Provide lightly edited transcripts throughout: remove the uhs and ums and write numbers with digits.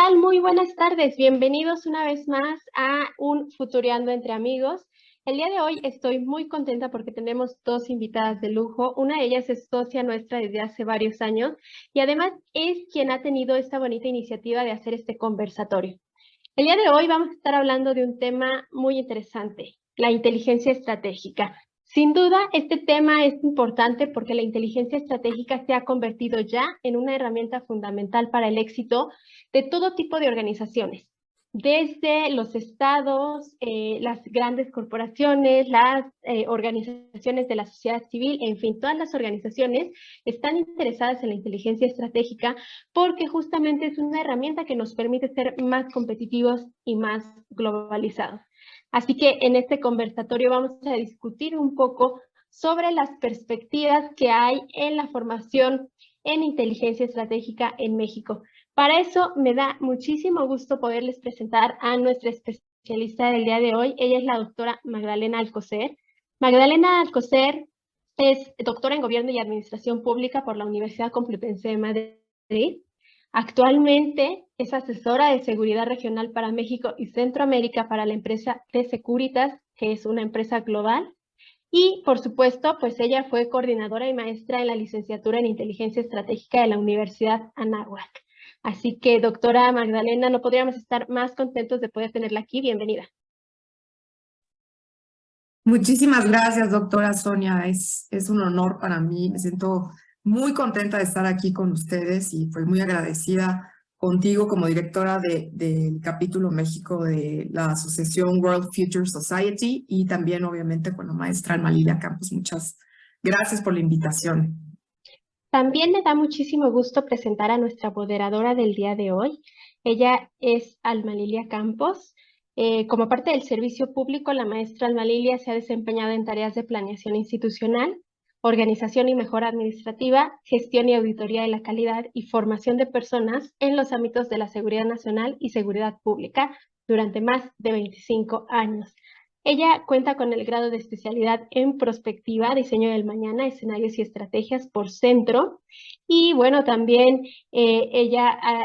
tal? Muy buenas tardes. Bienvenidos una vez más a un Futureando entre amigos. El día de hoy estoy muy contenta porque tenemos dos invitadas de lujo. Una de ellas es socia nuestra desde hace varios años y además es quien ha tenido esta bonita iniciativa de hacer este conversatorio. El día de hoy vamos a estar hablando de un tema muy interesante, la inteligencia estratégica. Sin duda, este tema es importante porque la inteligencia estratégica se ha convertido ya en una herramienta fundamental para el éxito de todo tipo de organizaciones, desde los estados, las grandes corporaciones, las organizaciones de la sociedad civil, en fin, todas las organizaciones están interesadas en la inteligencia estratégica porque justamente es una herramienta que nos permite ser más competitivos y más globalizados. Así que en este conversatorio vamos a discutir un poco sobre las perspectivas que hay en la formación en inteligencia estratégica en México. Para eso me da muchísimo gusto poderles presentar a nuestra especialista del día de hoy. Ella es la doctora Magdalena Alcocer. Magdalena Alcocer es doctora en Gobierno y Administración Pública por la Universidad Complutense de Madrid. Actualmente es asesora de seguridad regional para México y Centroamérica para la empresa de Securitas, que es una empresa global. Y, por supuesto, pues ella fue coordinadora y maestra en la licenciatura en Inteligencia Estratégica de la Universidad Anáhuac. Así que, doctora Magdalena, no podríamos estar más contentos de poder tenerla aquí. Bienvenida. Muchísimas gracias, doctora Sonia. Es un honor para mí. Me siento muy contenta de estar aquí con ustedes y pues muy agradecida contigo como directora del capítulo México de la Asociación World Future Society y también obviamente con la maestra Alma Lilia Campos. Muchas gracias por la invitación. También me da muchísimo gusto presentar a nuestra moderadora del día de hoy. Ella es Alma Lilia Campos. Como parte del servicio público, la maestra Alma Lilia se ha desempeñado en tareas de planeación institucional, organización y mejora administrativa, gestión y auditoría de la calidad y formación de personas en los ámbitos de la seguridad nacional y seguridad pública durante más de 25 años. Ella cuenta con el grado de especialidad en prospectiva, diseño del mañana, escenarios y estrategias por Centro. Y bueno, también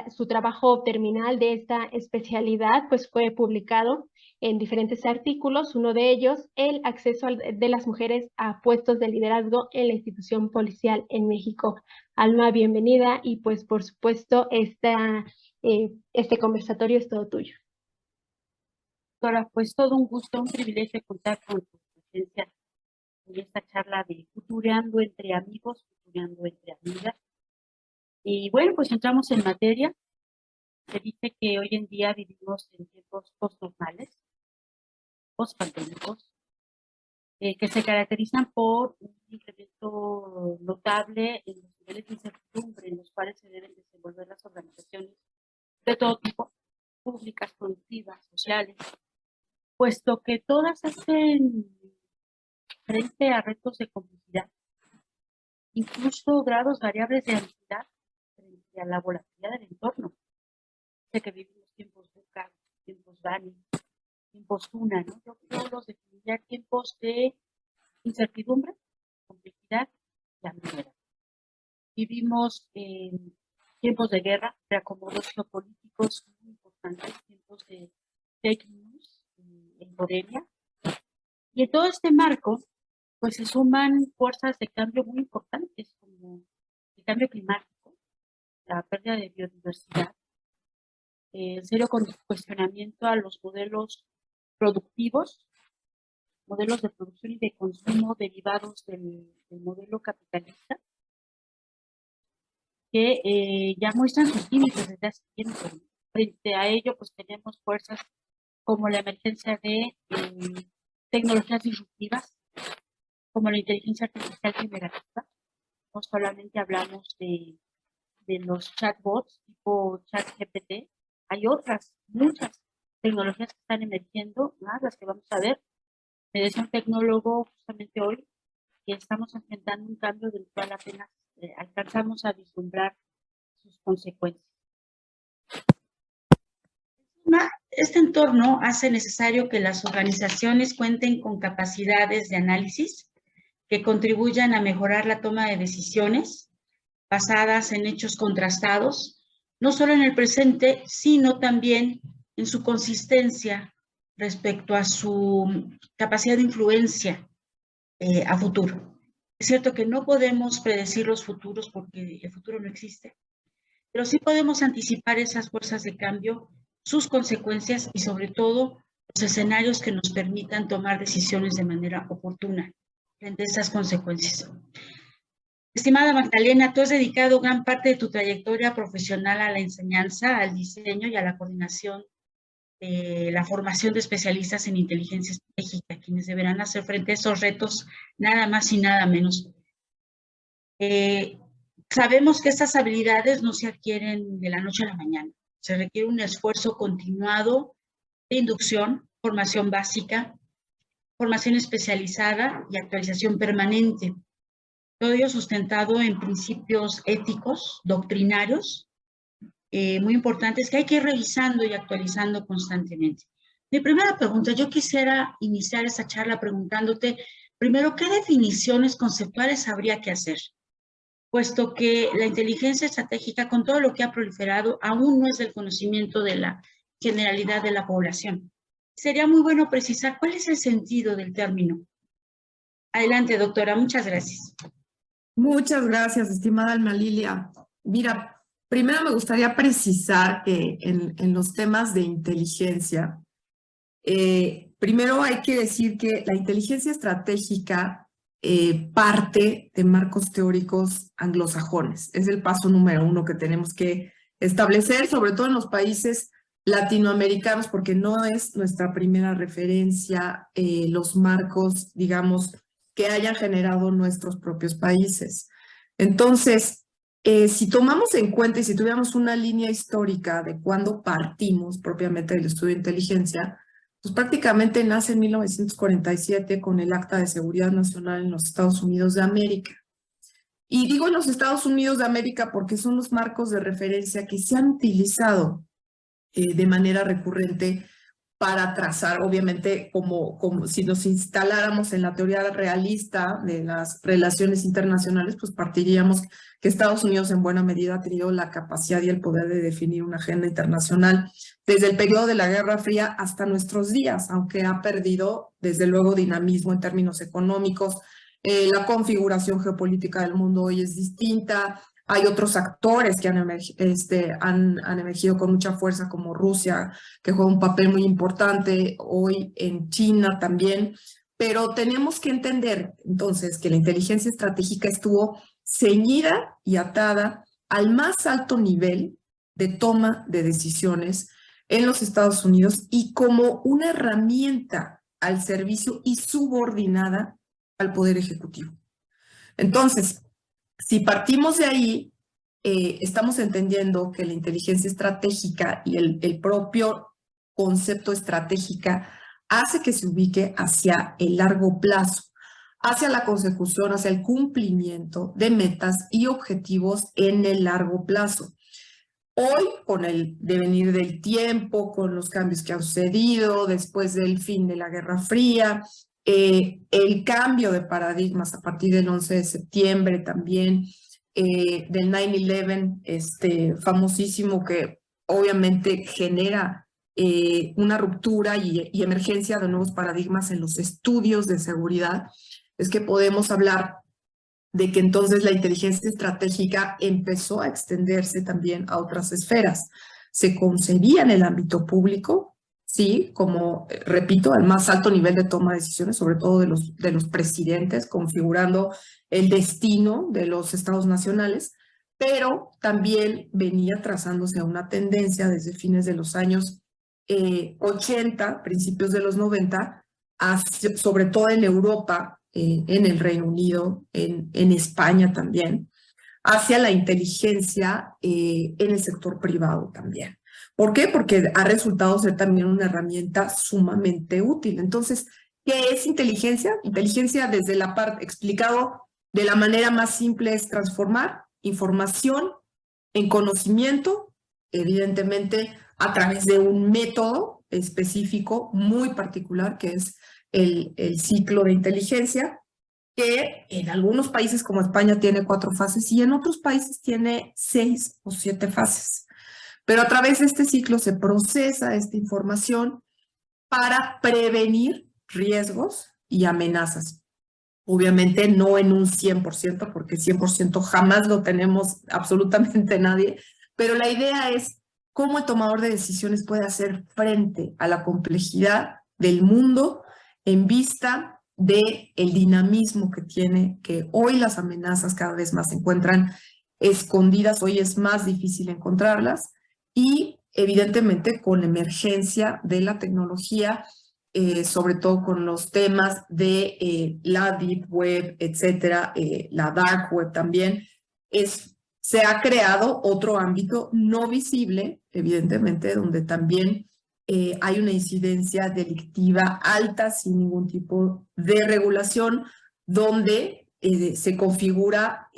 su trabajo terminal de esta especialidad pues fue publicado en diferentes artículos, uno de ellos, el acceso de las mujeres a puestos de liderazgo en la institución policial en México. Alma, bienvenida y pues por supuesto este conversatorio es todo tuyo. Doctora, pues todo un gusto, un privilegio contar con tu presencia en esta charla de Futureando entre amigos, Futureando entre amigas. Y bueno, pues entramos en materia. Se dice que hoy en día vivimos en tiempos postnormales, postpandémicos, que se caracterizan por un incremento notable en los niveles de incertidumbre en los cuales se deben desenvolver las organizaciones de todo tipo, públicas, productivas, sociales, puesto que todas hacen frente a retos de complejidad, incluso grados variables de ansiedad frente a la volatilidad del entorno. Sé que vivimos tiempos VUCA, tiempos BANI, tiempos TUNA, ¿no? Yo los definiría tiempos de incertidumbre, complejidad y ambigüedad. Vivimos en tiempos de guerra, de acomodos geopolíticos muy importantes, tiempos de fake news, infodemia. Y en todo este marco, pues se suman fuerzas de cambio muy importantes como el cambio climático, la pérdida de biodiversidad, el serio cuestionamiento a los modelos productivos, modelos de producción y de consumo derivados del modelo capitalista, que ya muestran sus límites desde hace tiempo. Frente a ello, pues tenemos fuerzas como la emergencia de tecnologías disruptivas, como la inteligencia artificial generativa. No solamente hablamos de los chatbots tipo ChatGPT, hay otras, muchas tecnologías que están emergiendo, más las que vamos a ver. Me decía un tecnólogo justamente hoy que estamos enfrentando un cambio del cual apenas alcanzamos a vislumbrar sus consecuencias. Este entorno hace necesario que las organizaciones cuenten con capacidades de análisis que contribuyan a mejorar la toma de decisiones basadas en hechos contrastados no solo en el presente, sino también en su consistencia respecto a su capacidad de influencia a futuro. Es cierto que no podemos predecir los futuros porque el futuro no existe, pero sí podemos anticipar esas fuerzas de cambio, sus consecuencias y sobre todo los escenarios que nos permitan tomar decisiones de manera oportuna frente a esas consecuencias. Estimada Magdalena, tú has dedicado gran parte de tu trayectoria profesional a la enseñanza, al diseño y a la coordinación de la formación de especialistas en inteligencia estratégica, quienes deberán hacer frente a esos retos nada más y nada menos. Sabemos que estas habilidades no se adquieren de la noche a la mañana. Se requiere un esfuerzo continuado de inducción, formación básica, formación especializada y actualización permanente. Todo ello sustentado en principios éticos, doctrinarios, muy importantes que hay que ir revisando y actualizando constantemente. Mi primera pregunta, yo quisiera iniciar esta charla preguntándote, primero, ¿qué definiciones conceptuales habría que hacer? Puesto que la inteligencia estratégica, con todo lo que ha proliferado, aún no es del conocimiento de la generalidad de la población. Sería muy bueno precisar cuál es el sentido del término. Adelante, doctora, muchas gracias. Muchas gracias, estimada Alma Lilia. Mira, primero me gustaría precisar que en los temas de inteligencia, primero hay que decir que la inteligencia estratégica parte de marcos teóricos anglosajones. Es el paso número 1 que tenemos que establecer, sobre todo en los países latinoamericanos, porque no es nuestra primera referencia los marcos, digamos, que hayan generado nuestros propios países. Entonces, si tomamos en cuenta y si tuviéramos una línea histórica de cuándo partimos propiamente del estudio de inteligencia, pues prácticamente nace en 1947 con el Acta de Seguridad Nacional en los Estados Unidos de América. Y digo en los Estados Unidos de América porque son los marcos de referencia que se han utilizado de manera recurrente para trazar, obviamente, como si nos instaláramos en la teoría realista de las relaciones internacionales, pues partiríamos que Estados Unidos en buena medida ha tenido la capacidad y el poder de definir una agenda internacional desde el periodo de la Guerra Fría hasta nuestros días, aunque ha perdido, desde luego, dinamismo en términos económicos. La configuración geopolítica del mundo hoy es distinta. Hay otros actores que han emergido con mucha fuerza, como Rusia, que juega un papel muy importante, hoy en China también. Pero tenemos que entender, entonces, que la inteligencia estratégica estuvo ceñida y atada al más alto nivel de toma de decisiones en los Estados Unidos y como una herramienta al servicio y subordinada al Poder Ejecutivo. Entonces, si partimos de ahí, estamos entendiendo que la inteligencia estratégica y el propio concepto estratégica hace que se ubique hacia el largo plazo, hacia la consecución, hacia el cumplimiento de metas y objetivos en el largo plazo. Hoy, con el devenir del tiempo, con los cambios que han sucedido después del fin de la Guerra Fría, el cambio de paradigmas a partir del 11 de septiembre también, del 9/11, famosísimo, que obviamente genera una ruptura y emergencia de nuevos paradigmas en los estudios de seguridad, es que podemos hablar de que entonces la inteligencia estratégica empezó a extenderse también a otras esferas. Se concebía en el ámbito público, sí, como, repito, al más alto nivel de toma de decisiones, sobre todo de los presidentes, configurando el destino de los estados nacionales, pero también venía trazándose una tendencia desde fines de los años 80, principios de los 90, sobre todo en Europa, en el Reino Unido, en España también, hacia la inteligencia en el sector privado también. ¿Por qué? Porque ha resultado ser también una herramienta sumamente útil. Entonces, ¿qué es inteligencia? Inteligencia, desde la parte explicado de la manera más simple, es transformar información en conocimiento, evidentemente a través de un método específico muy particular, que es el ciclo de inteligencia, que en algunos países como España tiene 4 fases y en otros países tiene 6 o 7 fases. pero a través de este ciclo se procesa esta información para prevenir riesgos y amenazas. Obviamente no en un 100%, porque 100% jamás lo tenemos absolutamente nadie, pero la idea es cómo el tomador de decisiones puede hacer frente a la complejidad del mundo en vista del dinamismo que tiene, que hoy las amenazas cada vez más se encuentran escondidas, hoy es más difícil encontrarlas, y evidentemente con la emergencia de la tecnología, sobre todo con los temas de la Deep Web, etcétera, la Dark Web también, se ha creado otro ámbito no visible, evidentemente, donde también hay una incidencia delictiva alta sin ningún tipo de regulación, donde se configura,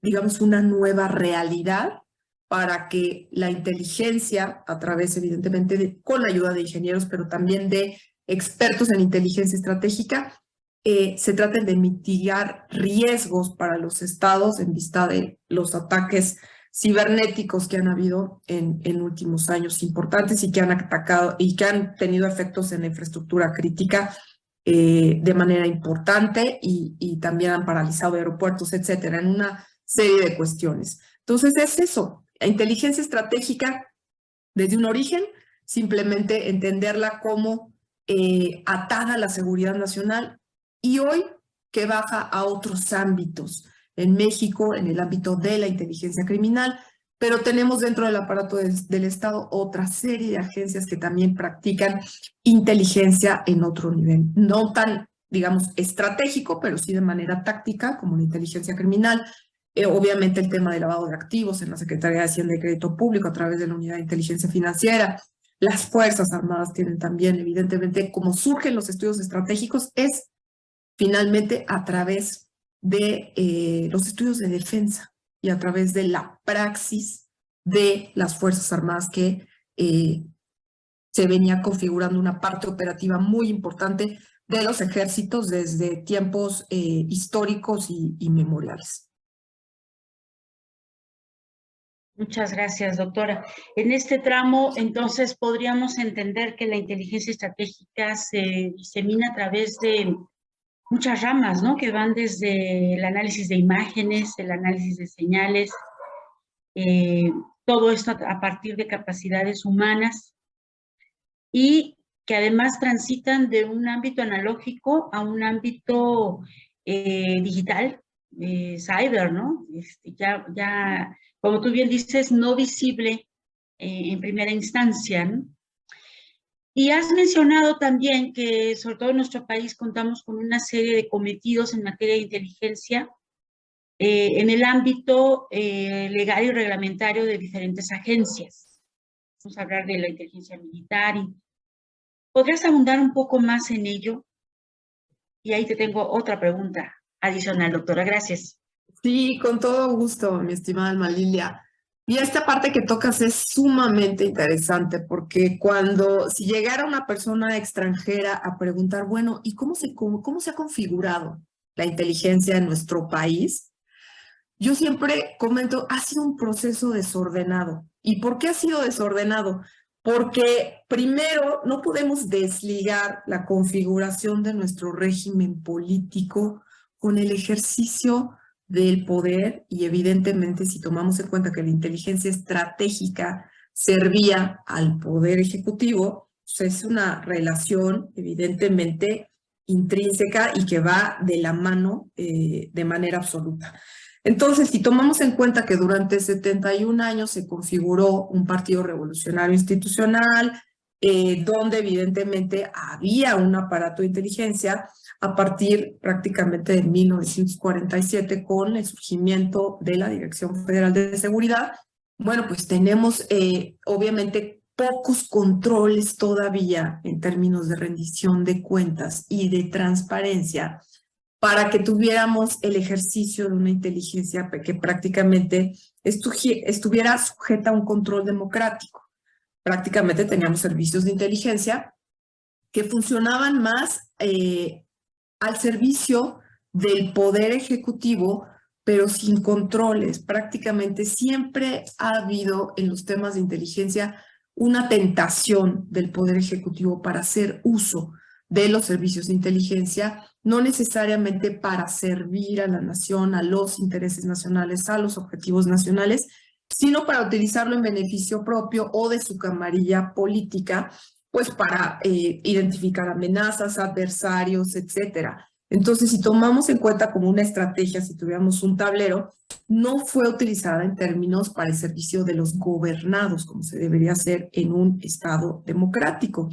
digamos, una nueva realidad para que la inteligencia, a través, evidentemente, con la ayuda de ingenieros, pero también de expertos en inteligencia estratégica, se traten de mitigar riesgos para los estados en vista de los ataques cibernéticos que han habido en últimos años importantes y que han atacado y que han tenido efectos en la infraestructura crítica de manera importante y también han paralizado aeropuertos, etcétera, en una serie de cuestiones. Entonces es eso, la inteligencia estratégica desde un origen, simplemente entenderla como atada a la seguridad nacional, y hoy que baja a otros ámbitos. En México, en el ámbito de la inteligencia criminal, pero tenemos dentro del aparato del Estado otra serie de agencias que también practican inteligencia en otro nivel. No tan, digamos, estratégico, pero sí de manera táctica, como la inteligencia criminal. Obviamente el tema de lavado de activos en la Secretaría de Hacienda y Crédito Público a través de la Unidad de Inteligencia Financiera. Las Fuerzas Armadas tienen también, evidentemente, como surgen los estudios estratégicos, es finalmente a través de los estudios de defensa y a través de la praxis de las Fuerzas Armadas que se venía configurando una parte operativa muy importante de los ejércitos desde tiempos históricos y memoriales. Muchas gracias, doctora. En este tramo, entonces, podríamos entender que la inteligencia estratégica se disemina a través de muchas ramas, ¿no? Que van desde el análisis de imágenes, el análisis de señales, todo esto a partir de capacidades humanas y que además transitan de un ámbito analógico a un ámbito digital, cyber, ¿no? Ya, como tú bien dices, no visible en primera instancia, ¿no? Y has mencionado también que, sobre todo en nuestro país, contamos con una serie de cometidos en materia de inteligencia en el ámbito legal y reglamentario de diferentes agencias. Vamos a hablar de la inteligencia militar. ¿Podrías abundar un poco más en ello? Y ahí te tengo otra pregunta adicional, doctora. Gracias. Sí, con todo gusto, mi estimada Alma Lilia. Y esta parte que tocas es sumamente interesante porque si llegara una persona extranjera a preguntar, bueno, ¿y cómo se ha configurado la inteligencia en nuestro país? Yo siempre comento, ha sido un proceso desordenado. ¿Y por qué ha sido desordenado? Porque primero no podemos desligar la configuración de nuestro régimen político con el ejercicio del poder, y evidentemente si tomamos en cuenta que la inteligencia estratégica servía al poder ejecutivo, pues es una relación evidentemente intrínseca y que va de la mano de manera absoluta. Entonces, si tomamos en cuenta que durante 71 años se configuró un partido revolucionario institucional, donde evidentemente había un aparato de inteligencia a partir prácticamente de 1947 con el surgimiento de la Dirección Federal de Seguridad, bueno, pues tenemos obviamente pocos controles todavía en términos de rendición de cuentas y de transparencia para que tuviéramos el ejercicio de una inteligencia que prácticamente estuviera sujeta a un control democrático. Prácticamente teníamos servicios de inteligencia que funcionaban más al servicio del poder ejecutivo pero sin controles. Prácticamente siempre ha habido en los temas de inteligencia una tentación del Poder Ejecutivo para hacer uso de los servicios de inteligencia, no necesariamente para servir a la nación, a los intereses nacionales, a los objetivos nacionales, sino para utilizarlo en beneficio propio o de su camarilla política, pues para identificar amenazas, adversarios, etcétera. Entonces, si tomamos en cuenta como una estrategia, si tuviéramos un tablero, no fue utilizada en términos para el servicio de los gobernados, como se debería hacer en un Estado democrático.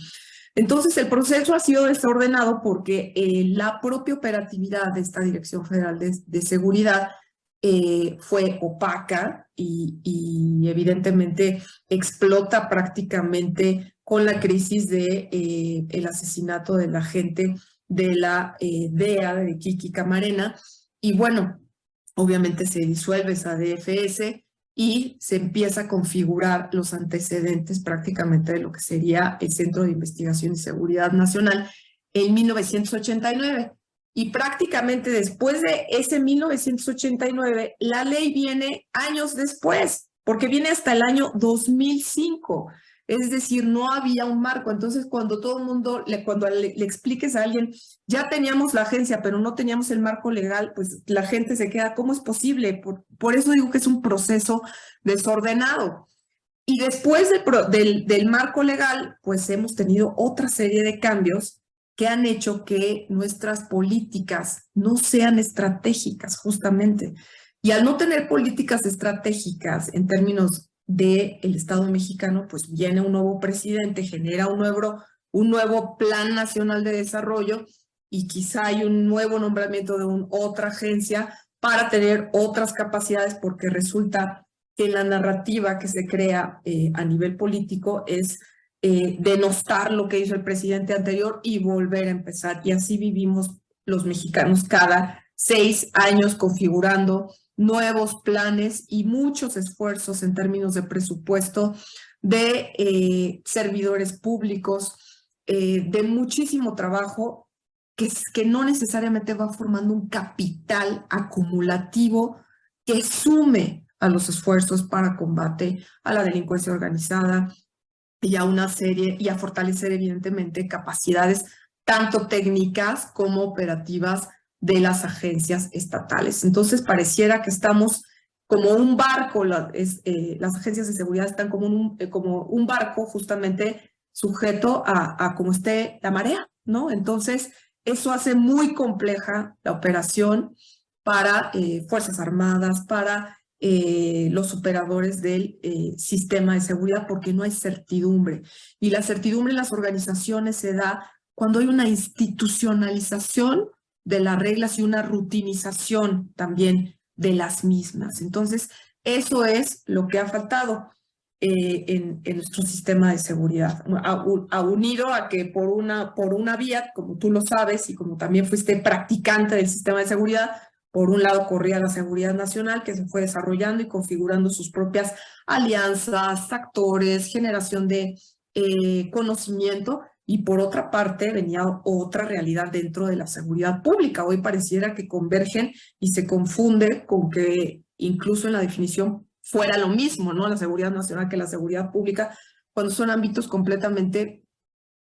Entonces, el proceso ha sido desordenado porque la propia operatividad de esta Dirección Federal de Seguridad fue opaca y evidentemente explota prácticamente con la crisis de el asesinato del agente de la DEA, de Kiki Camarena, y bueno, obviamente se disuelve esa DFS y se empieza a configurar los antecedentes prácticamente de lo que sería el Centro de Investigación y Seguridad Nacional en 1989. Y prácticamente después de ese 1989, la ley viene años después, porque viene hasta el año 2005. Es decir, no había un marco. Entonces, cuando todo el mundo, cuando le expliques a alguien, ya teníamos la agencia, pero no teníamos el marco legal, pues la gente se queda, ¿cómo es posible? Por eso digo que es un proceso desordenado. Y después del marco legal, pues hemos tenido otra serie de cambios que han hecho que nuestras políticas no sean estratégicas, justamente. Y al no tener políticas estratégicas en términos del Estado mexicano, pues viene un nuevo presidente, genera un nuevo Plan Nacional de Desarrollo y quizá hay un nuevo nombramiento de otra agencia para tener otras capacidades, porque resulta que la narrativa que se crea a nivel político es denostar lo que hizo el presidente anterior y volver a empezar. Y así vivimos los mexicanos cada 6 años configurando nuevos planes y muchos esfuerzos en términos de presupuesto, de servidores públicos, de muchísimo trabajo que no necesariamente va formando un capital acumulativo que sume a los esfuerzos para combate a la delincuencia organizada y a una serie, y a fortalecer evidentemente capacidades tanto técnicas como operativas de las agencias estatales. Entonces pareciera que estamos como un barco, las agencias de seguridad están como un barco justamente sujeto a como esté la marea, ¿no? Entonces eso hace muy compleja la operación para Fuerzas Armadas, para los operadores del sistema de seguridad, porque no hay certidumbre. Y la certidumbre en las organizaciones se da cuando hay una institucionalización de las reglas y una rutinización también de las mismas. Entonces, eso es lo que ha faltado en nuestro sistema de seguridad, unido a que por una vía, como tú lo sabes y como también fuiste practicante del sistema de seguridad, por un lado corría la seguridad nacional, que se fue desarrollando y configurando sus propias alianzas, actores, generación de conocimiento, y por otra parte venía otra realidad dentro de la seguridad pública. Hoy pareciera que convergen y se confunde con que incluso en la definición fuera lo mismo, ¿no? La seguridad nacional que la seguridad pública, cuando son ámbitos completamente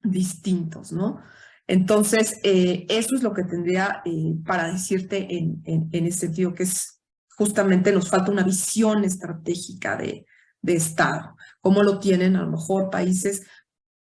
distintos, ¿no? Entonces, eso es lo que tendría para decirte en ese sentido, que es justamente nos falta una visión estratégica de Estado, como lo tienen a lo mejor países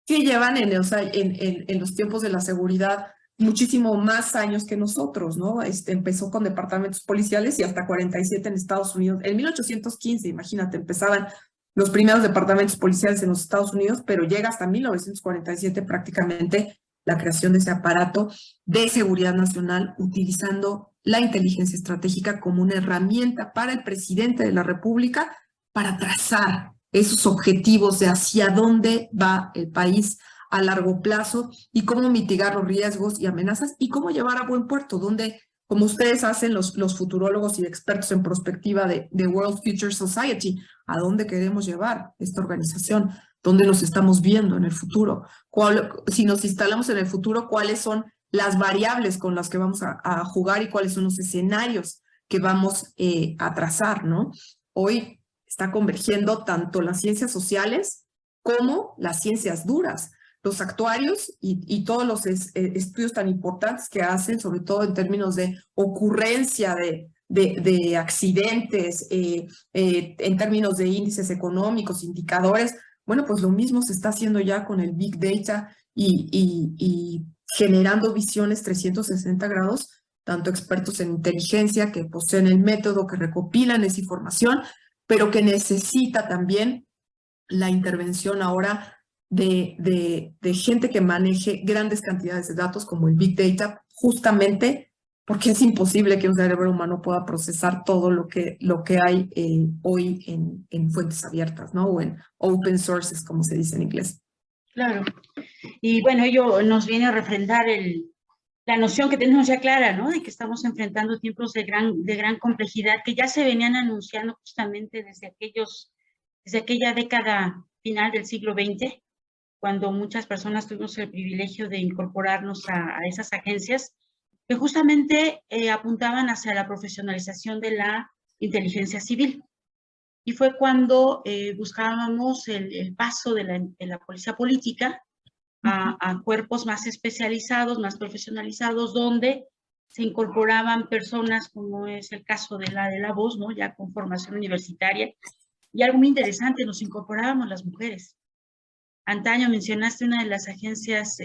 que llevan en los tiempos de la seguridad muchísimo más años que nosotros, ¿no? Empezó con departamentos policiales y hasta 47 en Estados Unidos. En 1815, imagínate, empezaban los primeros departamentos policiales en los Estados Unidos, pero llega hasta 1947 prácticamente la creación de ese aparato de seguridad nacional, utilizando la inteligencia estratégica como una herramienta para el presidente de la República para trazar esos objetivos de hacia dónde va el país a largo plazo y cómo mitigar los riesgos y amenazas y cómo llevar a buen puerto, donde, como ustedes hacen los futurólogos y expertos en prospectiva de World Future Society, ¿a dónde queremos llevar esta organización? ¿Dónde nos estamos viendo en el futuro? Si nos instalamos en el futuro, ¿cuáles son las variables con las que vamos a jugar y cuáles son los escenarios que vamos a trazar, ¿no? Hoy está convergiendo tanto las ciencias sociales como las ciencias duras. Los actuarios y todos los estudios tan importantes que hacen, sobre todo en términos de ocurrencia de accidentes, en términos de índices económicos, indicadores, bueno, pues lo mismo se está haciendo ya con el Big Data y generando visiones 360 grados, tanto expertos en inteligencia que poseen el método, que recopilan esa información, pero que necesita también la intervención ahora de gente que maneje grandes cantidades de datos como el Big Data, justamente porque es imposible que un cerebro humano pueda procesar todo lo que hay hoy en fuentes abiertas, ¿no? O en open sources, como se dice en inglés. Claro. Y bueno, ello nos viene a refrendar la noción que tenemos ya clara, ¿no? De que estamos enfrentando tiempos de gran complejidad que ya se venían anunciando justamente desde aquella década final del siglo XX, cuando muchas personas tuvimos el privilegio de incorporarnos a esas agencias que justamente apuntaban hacia la profesionalización de la inteligencia civil. Y fue cuando buscábamos el paso de la policía política a cuerpos más especializados, más profesionalizados, donde se incorporaban personas, como es el caso de la voz, ¿no? Ya con formación universitaria. Y algo muy interesante, nos incorporábamos las mujeres. Antaño mencionaste una de las agencias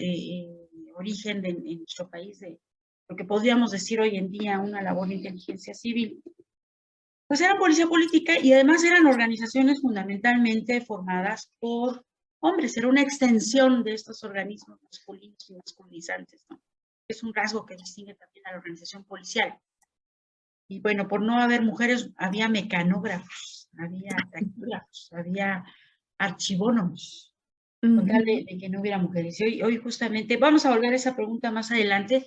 origen en nuestro país, de lo que podríamos decir hoy en día una labor de inteligencia civil. Pues era policía política y además eran organizaciones fundamentalmente formadas por hombres, era una extensión de estos organismos masculinos y masculinizantes, ¿no? Es un rasgo que distingue también a la organización policial. Y bueno, por no haber mujeres, había mecanógrafos, había taquígrafos, había archivónomos, con tal de que no hubiera mujeres. Y hoy justamente, vamos a volver a esa pregunta más adelante,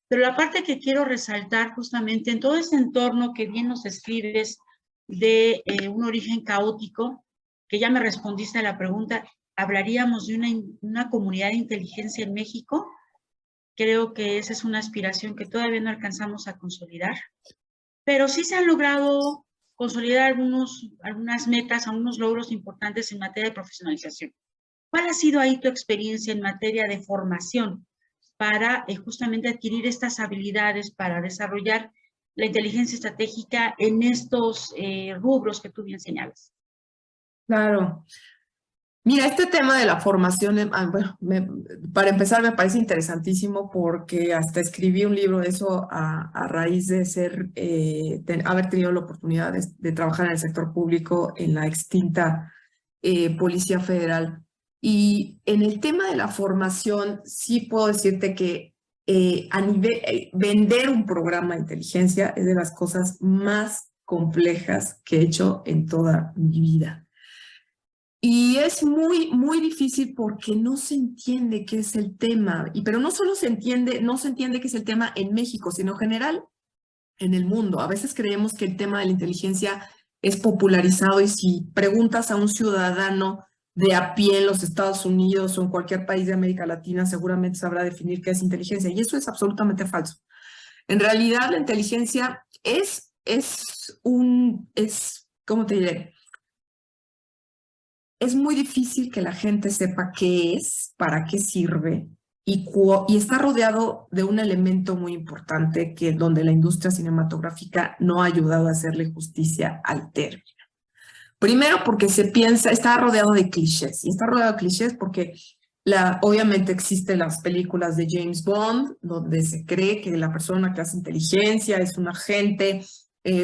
pero la parte que quiero resaltar justamente en todo ese entorno que bien nos describes de un origen caótico, que ya me respondiste a la pregunta, ¿hablaríamos de una comunidad de inteligencia en México? Creo que esa es una aspiración que todavía no alcanzamos a consolidar, pero sí se han logrado consolidar algunas metas, algunos logros importantes en materia de profesionalización. ¿Cuál ha sido ahí tu experiencia en materia de formación para justamente adquirir estas habilidades para desarrollar la inteligencia estratégica en estos rubros que tú bien señalas? Claro. Mira, este tema de la formación, bueno, para empezar me parece interesantísimo porque hasta escribí un libro de eso a raíz de haber tenido la oportunidad de trabajar en el sector público en la extinta Policía Federal. Y en el tema de la formación, sí puedo decirte que vender un programa de inteligencia es de las cosas más complejas que he hecho en toda mi vida. Y es muy, muy difícil porque no se entiende qué es el tema. Pero no solo no se entiende qué es el tema en México, sino en general en el mundo. A veces creemos que el tema de la inteligencia es popularizado y si preguntas a un ciudadano de a pie en los Estados Unidos o en cualquier país de América Latina, seguramente sabrá definir qué es inteligencia. Y eso es absolutamente falso. En realidad, la inteligencia ¿cómo te diré? Es muy difícil que la gente sepa qué es, para qué sirve y está rodeado de un elemento muy importante donde la industria cinematográfica no ha ayudado a hacerle justicia al término. Primero porque está rodeado de clichés y está rodeado de clichés porque obviamente existen las películas de James Bond donde se cree que la persona que hace inteligencia es un agente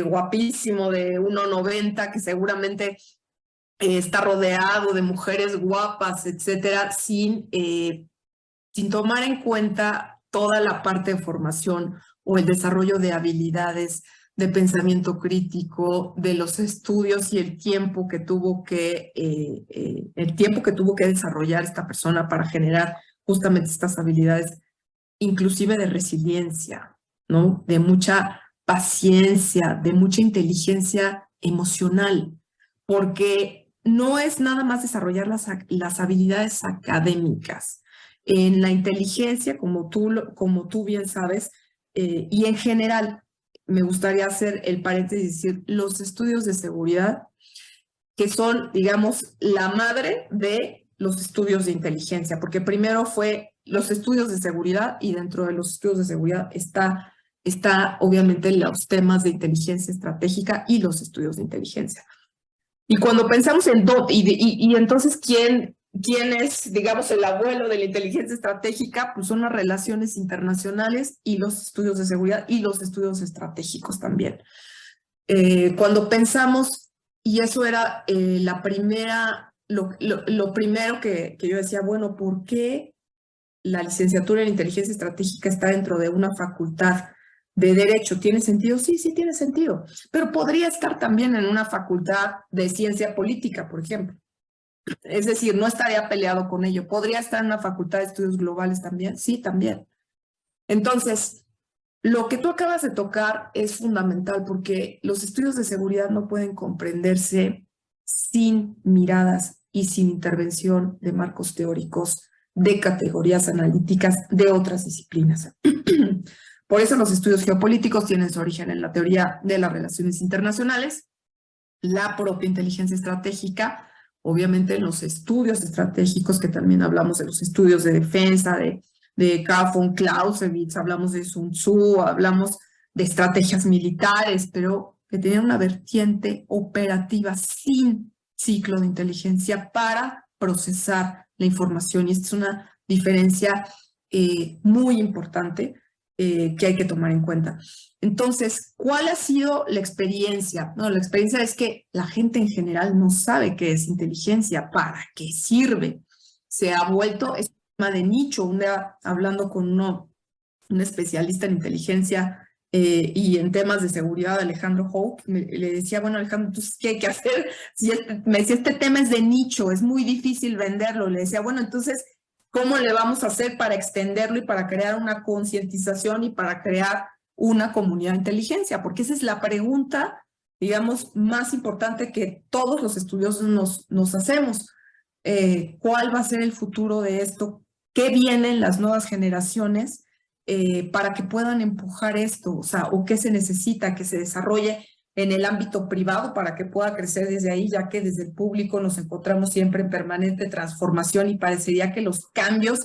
guapísimo de 1.90 que seguramente está rodeado de mujeres guapas, etcétera, sin tomar en cuenta toda la parte de formación o el desarrollo de habilidades de pensamiento crítico, de los estudios y el tiempo que tuvo que desarrollar esta persona para generar justamente estas habilidades, inclusive de resiliencia, ¿no? De mucha paciencia, de mucha inteligencia emocional, porque no es nada más desarrollar las habilidades académicas. En la inteligencia, como tú bien sabes, y en general, me gustaría hacer el paréntesis y decir los estudios de seguridad, que son, digamos, la madre de los estudios de inteligencia, porque primero fue los estudios de seguridad y dentro de los estudios de seguridad está obviamente los temas de inteligencia estratégica y los estudios de inteligencia. Y cuando pensamos en y entonces ¿quién es, digamos, el abuelo de la inteligencia estratégica? Pues son las relaciones internacionales y los estudios de seguridad y los estudios estratégicos también. Cuando pensamos, y eso era lo primero que yo decía, bueno, ¿por qué la licenciatura en inteligencia estratégica está dentro de una facultad de Derecho? ¿Tiene sentido? Sí, sí tiene sentido, pero podría estar también en una facultad de Ciencia Política, por ejemplo. Es decir, no estaría peleado con ello. ¿Podría estar en una facultad de Estudios Globales también? Sí, también. Entonces, lo que tú acabas de tocar es fundamental porque los estudios de seguridad no pueden comprenderse sin miradas y sin intervención de marcos teóricos, de categorías analíticas de otras disciplinas. Por eso los estudios geopolíticos tienen su origen en la teoría de las relaciones internacionales, la propia inteligencia estratégica, obviamente en los estudios estratégicos, que también hablamos de los estudios de defensa, de Karl von Clausewitz, hablamos de Sun Tzu, hablamos de estrategias militares, pero que tenían una vertiente operativa sin ciclo de inteligencia para procesar la información. Y esta es una diferencia muy importante que hay que tomar en cuenta. Entonces, ¿cuál ha sido la experiencia? No, la experiencia es que la gente en general no sabe qué es inteligencia, para qué sirve. Se ha vuelto es un tema de nicho. Un día hablando con un especialista en inteligencia y en temas de seguridad, Alejandro Houck, le decía, bueno, Alejandro, entonces, ¿qué hay que hacer? Me decía, este tema es de nicho, es muy difícil venderlo. Le decía, bueno, entonces, ¿cómo le vamos a hacer para extenderlo y para crear una concientización y para crear una comunidad de inteligencia? Porque esa es la pregunta, digamos, más importante que todos los estudiosos nos hacemos. ¿Cuál va a ser el futuro de esto? ¿Qué vienen las nuevas generaciones para que puedan empujar esto? O sea, ¿o qué se necesita que se desarrolle en el ámbito privado para que pueda crecer desde ahí, ya que desde el público nos encontramos siempre en permanente transformación y parecería que los cambios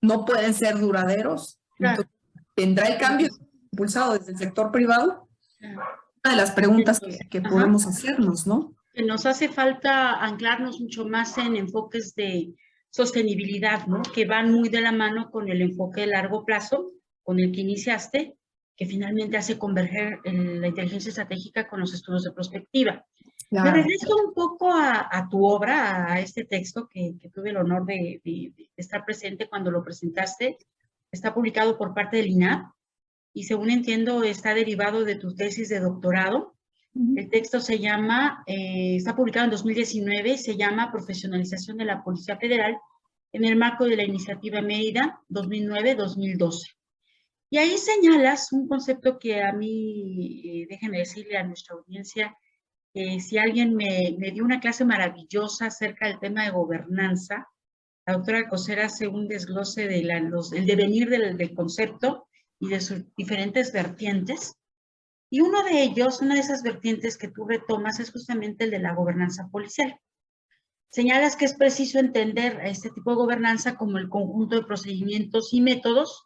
no pueden ser duraderos? Claro. Entonces, ¿tendrá el cambio impulsado desde el sector privado? Una de las preguntas que podemos hacernos, ¿no? Que nos hace falta anclarnos mucho más en enfoques de sostenibilidad, ¿no? Que van muy de la mano con el enfoque de largo plazo, con el que iniciaste, que finalmente hace converger la inteligencia estratégica con los estudios de prospectiva. Claro. Me regreso un poco a tu obra, a este texto que tuve el honor de estar presente cuando lo presentaste. Está publicado por parte del INAH y, según entiendo, está derivado de tu tesis de doctorado. El texto se llama, está publicado en 2019, se llama Profesionalización de la Policía Federal en el marco de la Iniciativa Mérida 2009-2012. Y ahí señalas un concepto que a mí, déjenme decirle a nuestra audiencia, si alguien me dio una clase maravillosa acerca del tema de gobernanza, la doctora Alcocer hace un desglose del devenir del concepto y de sus diferentes vertientes. Y uno de ellos, una de esas vertientes que tú retomas es justamente el de la gobernanza policial. Señalas que es preciso entender a este tipo de gobernanza como el conjunto de procedimientos y métodos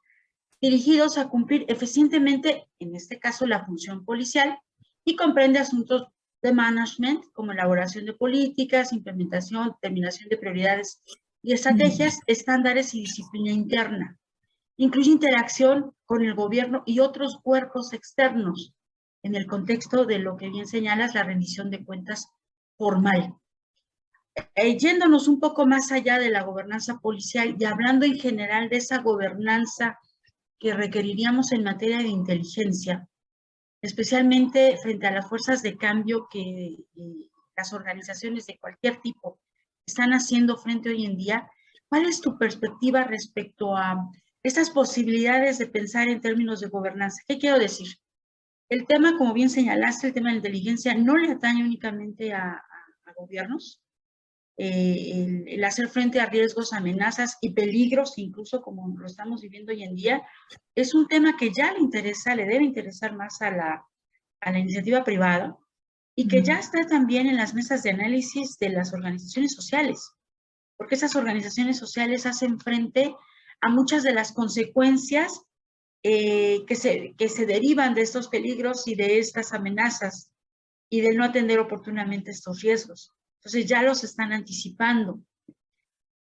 dirigidos a cumplir eficientemente, en este caso, la función policial, y comprende asuntos de management como elaboración de políticas, implementación, determinación de prioridades y estrategias, estándares y disciplina interna. Incluye interacción con el gobierno y otros cuerpos externos, en el contexto de lo que bien señalas, la rendición de cuentas formal. Yéndonos un poco más allá de la gobernanza policial y hablando en general de esa gobernanza que requeriríamos en materia de inteligencia, especialmente frente a las fuerzas de cambio que las organizaciones de cualquier tipo están haciendo frente hoy en día, ¿cuál es tu perspectiva respecto a estas posibilidades de pensar en términos de gobernanza? ¿Qué quiero decir? El tema, como bien señalaste, el tema de la inteligencia no le atañe únicamente a gobiernos. El hacer frente a riesgos, amenazas y peligros, incluso como lo estamos viviendo hoy en día, es un tema que ya le interesa, le debe interesar más a a la iniciativa privada y que ya está también en las mesas de análisis de las organizaciones sociales, porque esas organizaciones sociales hacen frente a muchas de las consecuencias que se derivan de estos peligros y de estas amenazas y de no atender oportunamente estos riesgos. Entonces ya los están anticipando.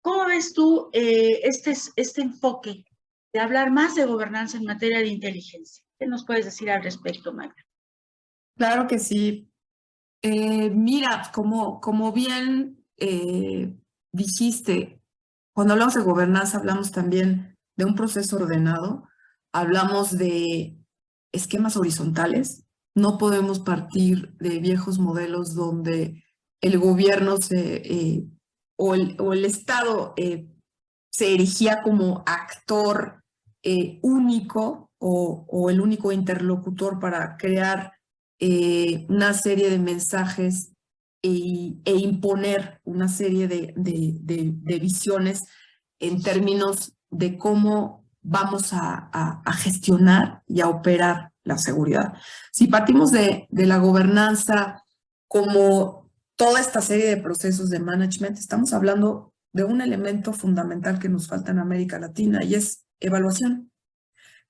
¿Cómo ves tú este enfoque de hablar más de gobernanza en materia de inteligencia? ¿Qué nos puedes decir al respecto, Magda? Claro que sí. Mira, como bien dijiste, cuando hablamos de gobernanza hablamos también de un proceso ordenado, hablamos de esquemas horizontales. No podemos partir de viejos modelos donde el gobierno o el Estado se erigía como actor único o el único interlocutor para crear una serie de mensajes e imponer una serie de visiones en términos de cómo vamos a gestionar y a operar la seguridad. Si partimos de la gobernanza como toda esta serie de procesos de management, estamos hablando de un elemento fundamental que nos falta en América Latina y es evaluación.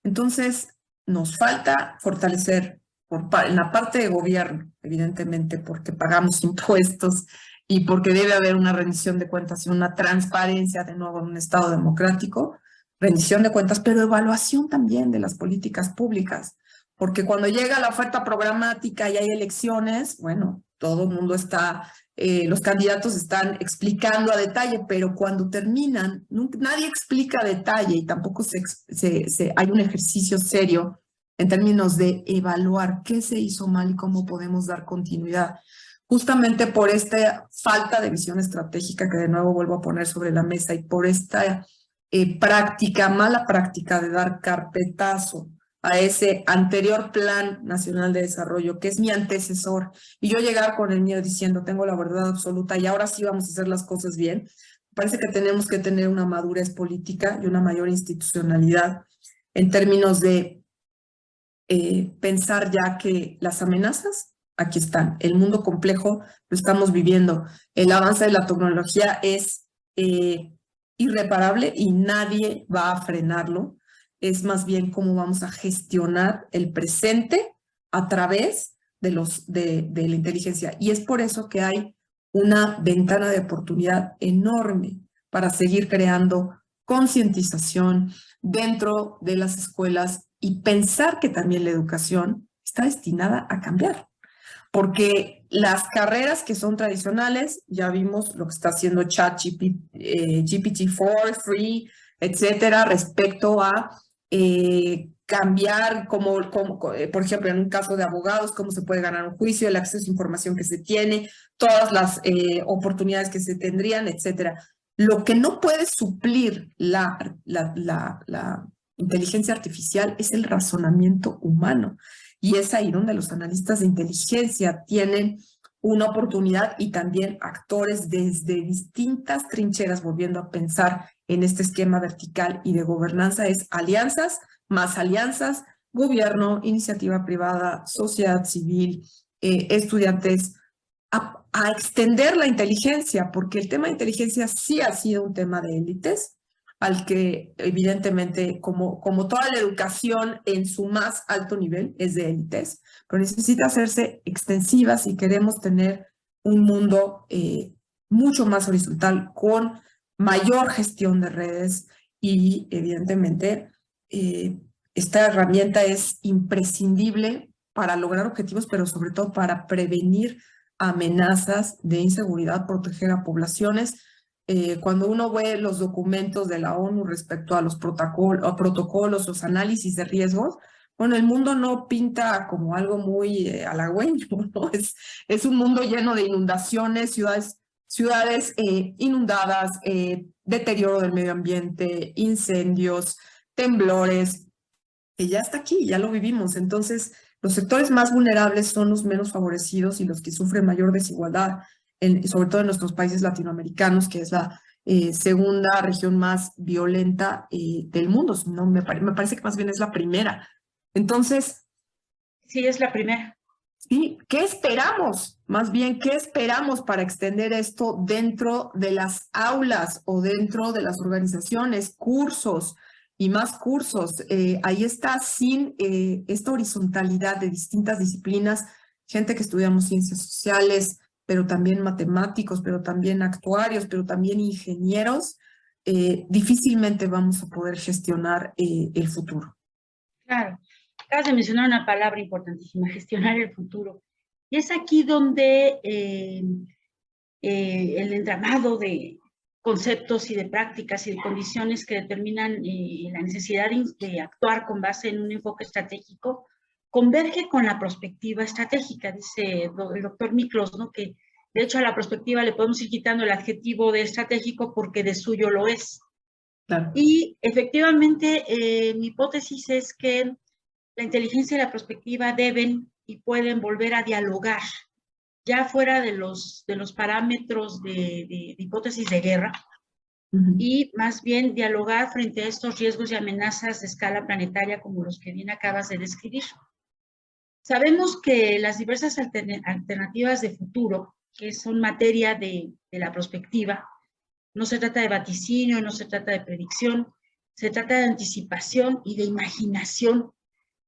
Entonces, nos falta fortalecer en la parte de gobierno, evidentemente, porque pagamos impuestos y porque debe haber una rendición de cuentas y una transparencia de nuevo en un Estado democrático, rendición de cuentas, pero evaluación también de las políticas públicas, porque cuando llega la oferta programática y hay elecciones, bueno, todo el mundo está, los candidatos están explicando a detalle, pero cuando terminan, nadie explica a detalle y tampoco hay un ejercicio serio en términos de evaluar qué se hizo mal y cómo podemos dar continuidad. Justamente por esta falta de visión estratégica que de nuevo vuelvo a poner sobre la mesa y por esta mala práctica de dar carpetazo a ese anterior Plan Nacional de Desarrollo, que es mi antecesor, y yo llegar con el mío diciendo tengo la verdad absoluta y ahora sí vamos a hacer las cosas bien. Parece que tenemos que tener una madurez política y una mayor institucionalidad en términos de pensar ya que las amenazas aquí están, el mundo complejo lo estamos viviendo, el avance de la tecnología es irreparable y nadie va a frenarlo, es más bien cómo vamos a gestionar el presente a través de la inteligencia. Y es por eso que hay una ventana de oportunidad enorme para seguir creando concientización dentro de las escuelas y pensar que también la educación está destinada a cambiar. Porque las carreras que son tradicionales, ya vimos lo que está haciendo GPT-4, Free, etcétera, respecto a cambiar, por ejemplo, en un caso de abogados, cómo se puede ganar un juicio, el acceso a información que se tiene, todas las oportunidades que se tendrían, etcétera. Lo que no puede suplir la inteligencia artificial es el razonamiento humano. Y es ahí donde los analistas de inteligencia tienen una oportunidad y también actores desde distintas trincheras, volviendo a pensar en este esquema vertical y de gobernanza, es alianzas, más alianzas, gobierno, iniciativa privada, sociedad civil, estudiantes, a extender la inteligencia, porque el tema de inteligencia sí ha sido un tema de élites, al que evidentemente, como toda la educación en su más alto nivel, es de élites, pero necesita hacerse extensiva si queremos tener un mundo mucho más horizontal, con mayor gestión de redes y evidentemente esta herramienta es imprescindible para lograr objetivos, pero sobre todo para prevenir amenazas de inseguridad, proteger a poblaciones. Cuando uno ve los documentos de la ONU respecto a los protocolos, los análisis de riesgos, bueno, el mundo no pinta como algo muy halagüeño, ¿no? Es un mundo lleno de inundaciones, ciudades inundadas, deterioro del medio ambiente, incendios, temblores, que ya está aquí, ya lo vivimos. Entonces, los sectores más vulnerables son los menos favorecidos y los que sufren mayor desigualdad, sobre todo en nuestros países latinoamericanos, que es la segunda región más violenta del mundo. No, me parece que más bien es la primera. Entonces, sí, es la primera. Sí, ¿qué esperamos? Más bien, ¿qué esperamos para extender esto dentro de las aulas o dentro de las organizaciones, cursos y más cursos? Ahí está, sin esta horizontalidad de distintas disciplinas, gente que estudiamos ciencias sociales, pero también matemáticos, pero también actuarios, pero también ingenieros, difícilmente vamos a poder gestionar el futuro. Claro, acabas de mencionar una palabra importantísima, gestionar el futuro. Y es aquí donde el entramado de conceptos y de prácticas y de condiciones que determinan la necesidad de actuar con base en un enfoque estratégico converge con la perspectiva estratégica, dice el doctor Miklos, ¿no? Que de hecho a la perspectiva le podemos ir quitando el adjetivo de estratégico porque de suyo lo es. Claro. Y efectivamente, mi hipótesis es que la inteligencia y la perspectiva deben y pueden volver a dialogar, ya fuera de los parámetros de hipótesis de guerra, y más bien dialogar frente a estos riesgos y amenazas de escala planetaria como los que bien acabas de describir. Sabemos que las diversas alternativas de futuro, que son materia de la perspectiva, no se trata de vaticinio, no se trata de predicción, se trata de anticipación y de imaginación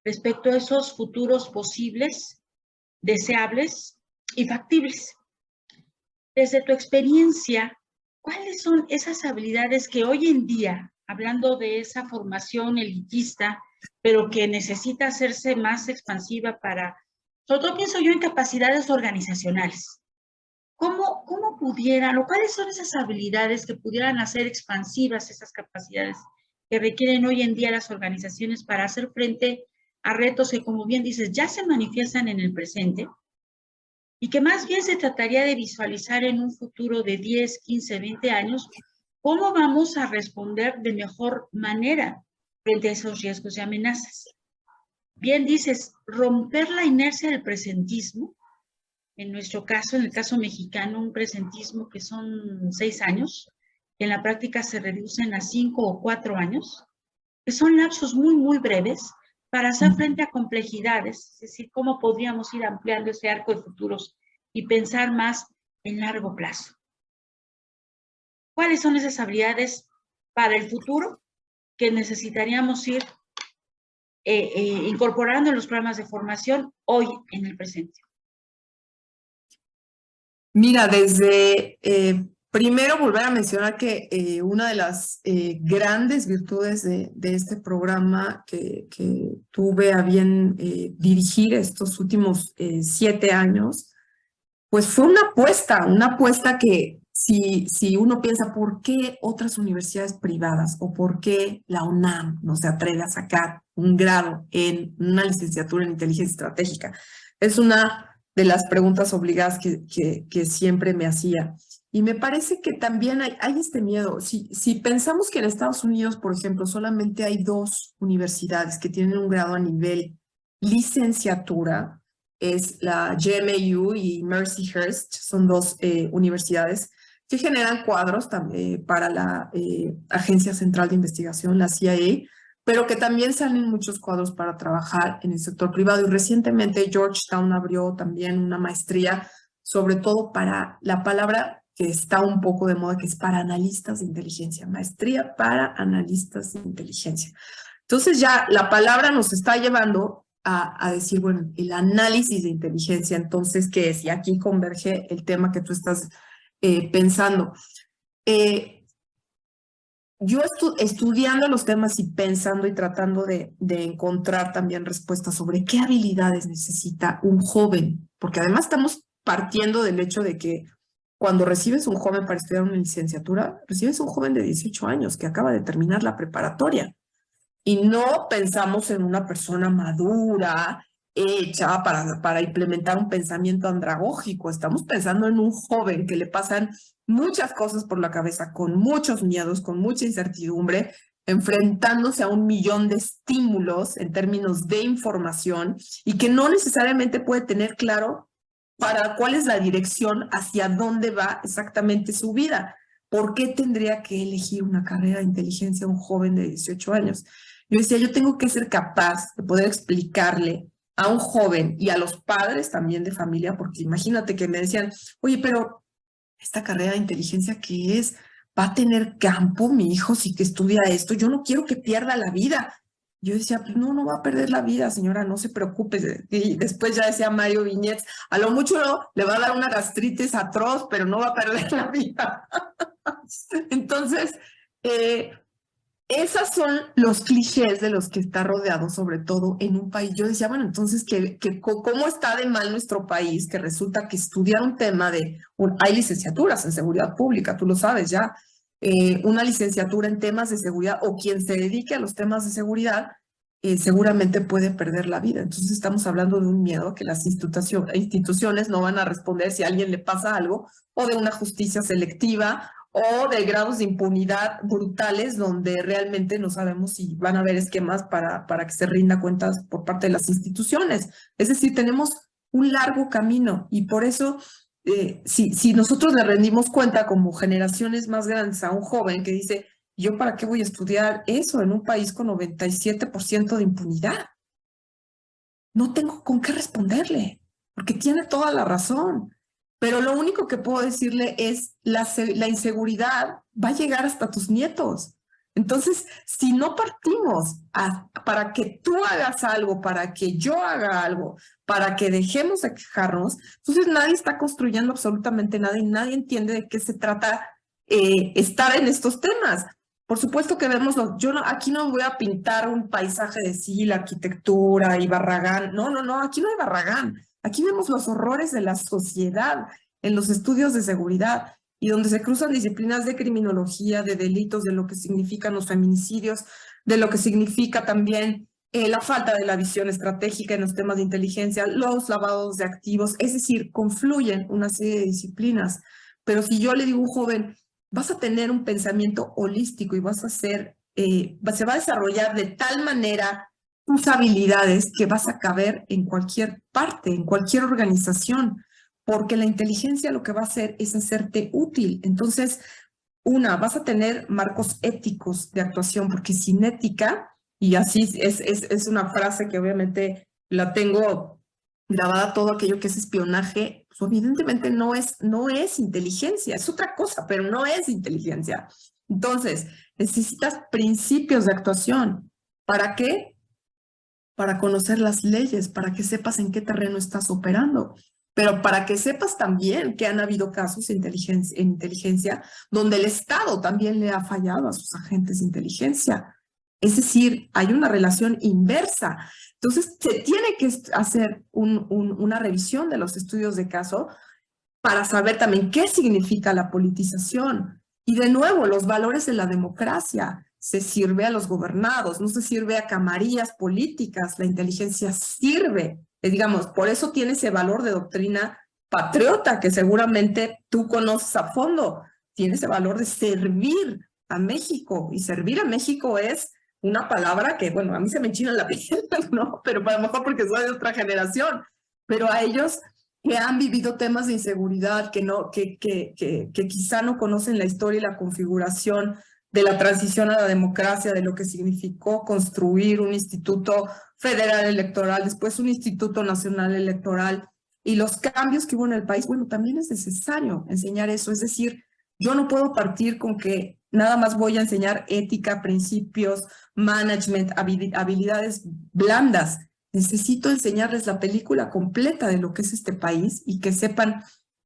respecto a esos futuros posibles, deseables y factibles. Desde tu experiencia, ¿cuáles son esas habilidades que hoy en día, hablando de esa formación elitista, pero que necesita hacerse más expansiva para, sobre todo pienso yo en capacidades organizacionales? ¿Cómo pudieran, o cuáles son esas habilidades que pudieran hacer expansivas esas capacidades que requieren hoy en día las organizaciones para hacer frente a retos que, como bien dices, ya se manifiestan en el presente y que más bien se trataría de visualizar en un futuro de 10, 15, 20 años, cómo vamos a responder de mejor manera frente a esos riesgos y amenazas? Bien dices, romper la inercia del presentismo. En nuestro caso, en el caso mexicano, un presentismo que son 6 años, que en la práctica se reducen a 5 o 4 años, que son lapsos muy, muy breves para hacer frente a complejidades, es decir, cómo podríamos ir ampliando ese arco de futuros y pensar más en largo plazo. ¿Cuáles son esas habilidades para el futuro que necesitaríamos ir incorporando en los programas de formación hoy en el presente? Mira, desde primero volver a mencionar que una de las grandes virtudes de este programa que tuve a bien dirigir estos últimos 7 años, pues fue una apuesta que si uno piensa por qué otras universidades privadas o por qué la UNAM no se atreve a sacar un grado en una licenciatura en inteligencia estratégica, es una de las preguntas obligadas que siempre me hacía. Y me parece que también hay este miedo. Si pensamos que en Estados Unidos, por ejemplo, solamente hay 2 universidades que tienen un grado a nivel licenciatura, es la JMU y Mercyhurst, son 2 universidades que generan cuadros para la Agencia Central de Investigación, la CIA, pero que también salen muchos cuadros para trabajar en el sector privado. Y recientemente Georgetown abrió también una maestría, sobre todo para la palabra que está un poco de moda, que es para analistas de inteligencia, maestría para analistas de inteligencia. Entonces ya la palabra nos está llevando a decir, bueno, el análisis de inteligencia, entonces, ¿qué es? Y aquí converge el tema que tú estás pensando. Yo estudiando los temas y pensando y tratando de encontrar también respuestas sobre qué habilidades necesita un joven, porque además estamos partiendo del hecho de que cuando recibes un joven para estudiar una licenciatura, recibes un joven de 18 años que acaba de terminar la preparatoria y no pensamos en una persona madura, hecha para implementar un pensamiento andragógico. Estamos pensando en un joven que le pasan muchas cosas por la cabeza, con muchos miedos, con mucha incertidumbre, enfrentándose a 1 millón de estímulos en términos de información y que no necesariamente puede tener claro para cuál es la dirección, hacia dónde va exactamente su vida. ¿Por qué tendría que elegir una carrera de inteligencia a un joven de 18 años? Yo decía, yo tengo que ser capaz de poder explicarle a un joven y a los padres también de familia, porque imagínate que me decían, oye, pero esta carrera de inteligencia que es, va a tener campo mi hijo si que estudia esto, yo no quiero que pierda la vida. Yo decía, pues no, no va a perder la vida, señora, no se preocupe. Y después ya decía Mario Viñets, a lo mucho le va a dar una gastritis atroz, pero no va a perder la vida. Entonces, esos son los clichés de los que está rodeado, sobre todo en un país. Yo decía, bueno, entonces, ¿cómo está de mal nuestro país? Que resulta que estudiar un tema hay licenciaturas en seguridad pública, tú lo sabes ya, una licenciatura en temas de seguridad o quien se dedique a los temas de seguridad, seguramente puede perder la vida. Entonces estamos hablando de un miedo a que las instituciones no van a responder si a alguien le pasa algo, o de una justicia selectiva, o de grados de impunidad brutales donde realmente no sabemos si van a haber esquemas para que se rinda cuentas por parte de las instituciones. Es decir, tenemos un largo camino y por eso, si nosotros le rendimos cuenta como generaciones más grandes a un joven que dice, ¿yo para qué voy a estudiar eso en un país con 97% de impunidad? No tengo con qué responderle, porque tiene toda la razón. Pero lo único que puedo decirle es la inseguridad va a llegar hasta tus nietos. Entonces, si no partimos para que tú hagas algo, para que yo haga algo, para que dejemos de quejarnos, entonces nadie está construyendo absolutamente nada y nadie entiende de qué se trata estar en estos temas. Por supuesto que vemos, aquí no voy a pintar un paisaje de sí, la arquitectura y Barragán. No, no, no, aquí no hay Barragán. Aquí vemos los horrores de la sociedad en los estudios de seguridad y donde se cruzan disciplinas de criminología, de delitos, de lo que significan los feminicidios, de lo que significa también la falta de la visión estratégica en los temas de inteligencia, los lavados de activos, es decir, confluyen una serie de disciplinas. Pero si yo le digo a un joven, vas a tener un pensamiento holístico y vas a se va a desarrollar de tal manera tus habilidades que vas a caber en cualquier parte, en cualquier organización, porque la inteligencia lo que va a hacer es hacerte útil. Entonces, vas a tener marcos éticos de actuación, porque sin ética, y así es una frase que obviamente la tengo grabada, todo aquello que es espionaje, pues evidentemente no es inteligencia, es otra cosa, pero no es inteligencia. Entonces, necesitas principios de actuación. ¿Para qué? Para conocer las leyes, para que sepas en qué terreno estás operando, pero para que sepas también que han habido casos en inteligencia donde el Estado también le ha fallado a sus agentes de inteligencia. Es decir, hay una relación inversa. Entonces, se tiene que hacer una revisión de los estudios de caso para saber también qué significa la politización. Y de nuevo, los valores de la democracia. Se sirve a los gobernados, no se sirve a camarillas políticas, la inteligencia sirve, digamos, por eso tiene ese valor de doctrina patriota que seguramente tú conoces a fondo, tiene ese valor de servir a México, y servir a México es una palabra que, bueno, a mí se me enchina la piel, ¿no? Pero a lo mejor porque soy de otra generación, pero a ellos que han vivido temas de inseguridad, que quizá no conocen la historia y la configuración de la transición a la democracia, de lo que significó construir un instituto federal electoral, después un instituto nacional electoral, y los cambios que hubo en el país, bueno, también es necesario enseñar eso. Es decir, yo no puedo partir con que nada más voy a enseñar ética, principios, management, habilidades blandas. Necesito enseñarles la película completa de lo que es este país y que sepan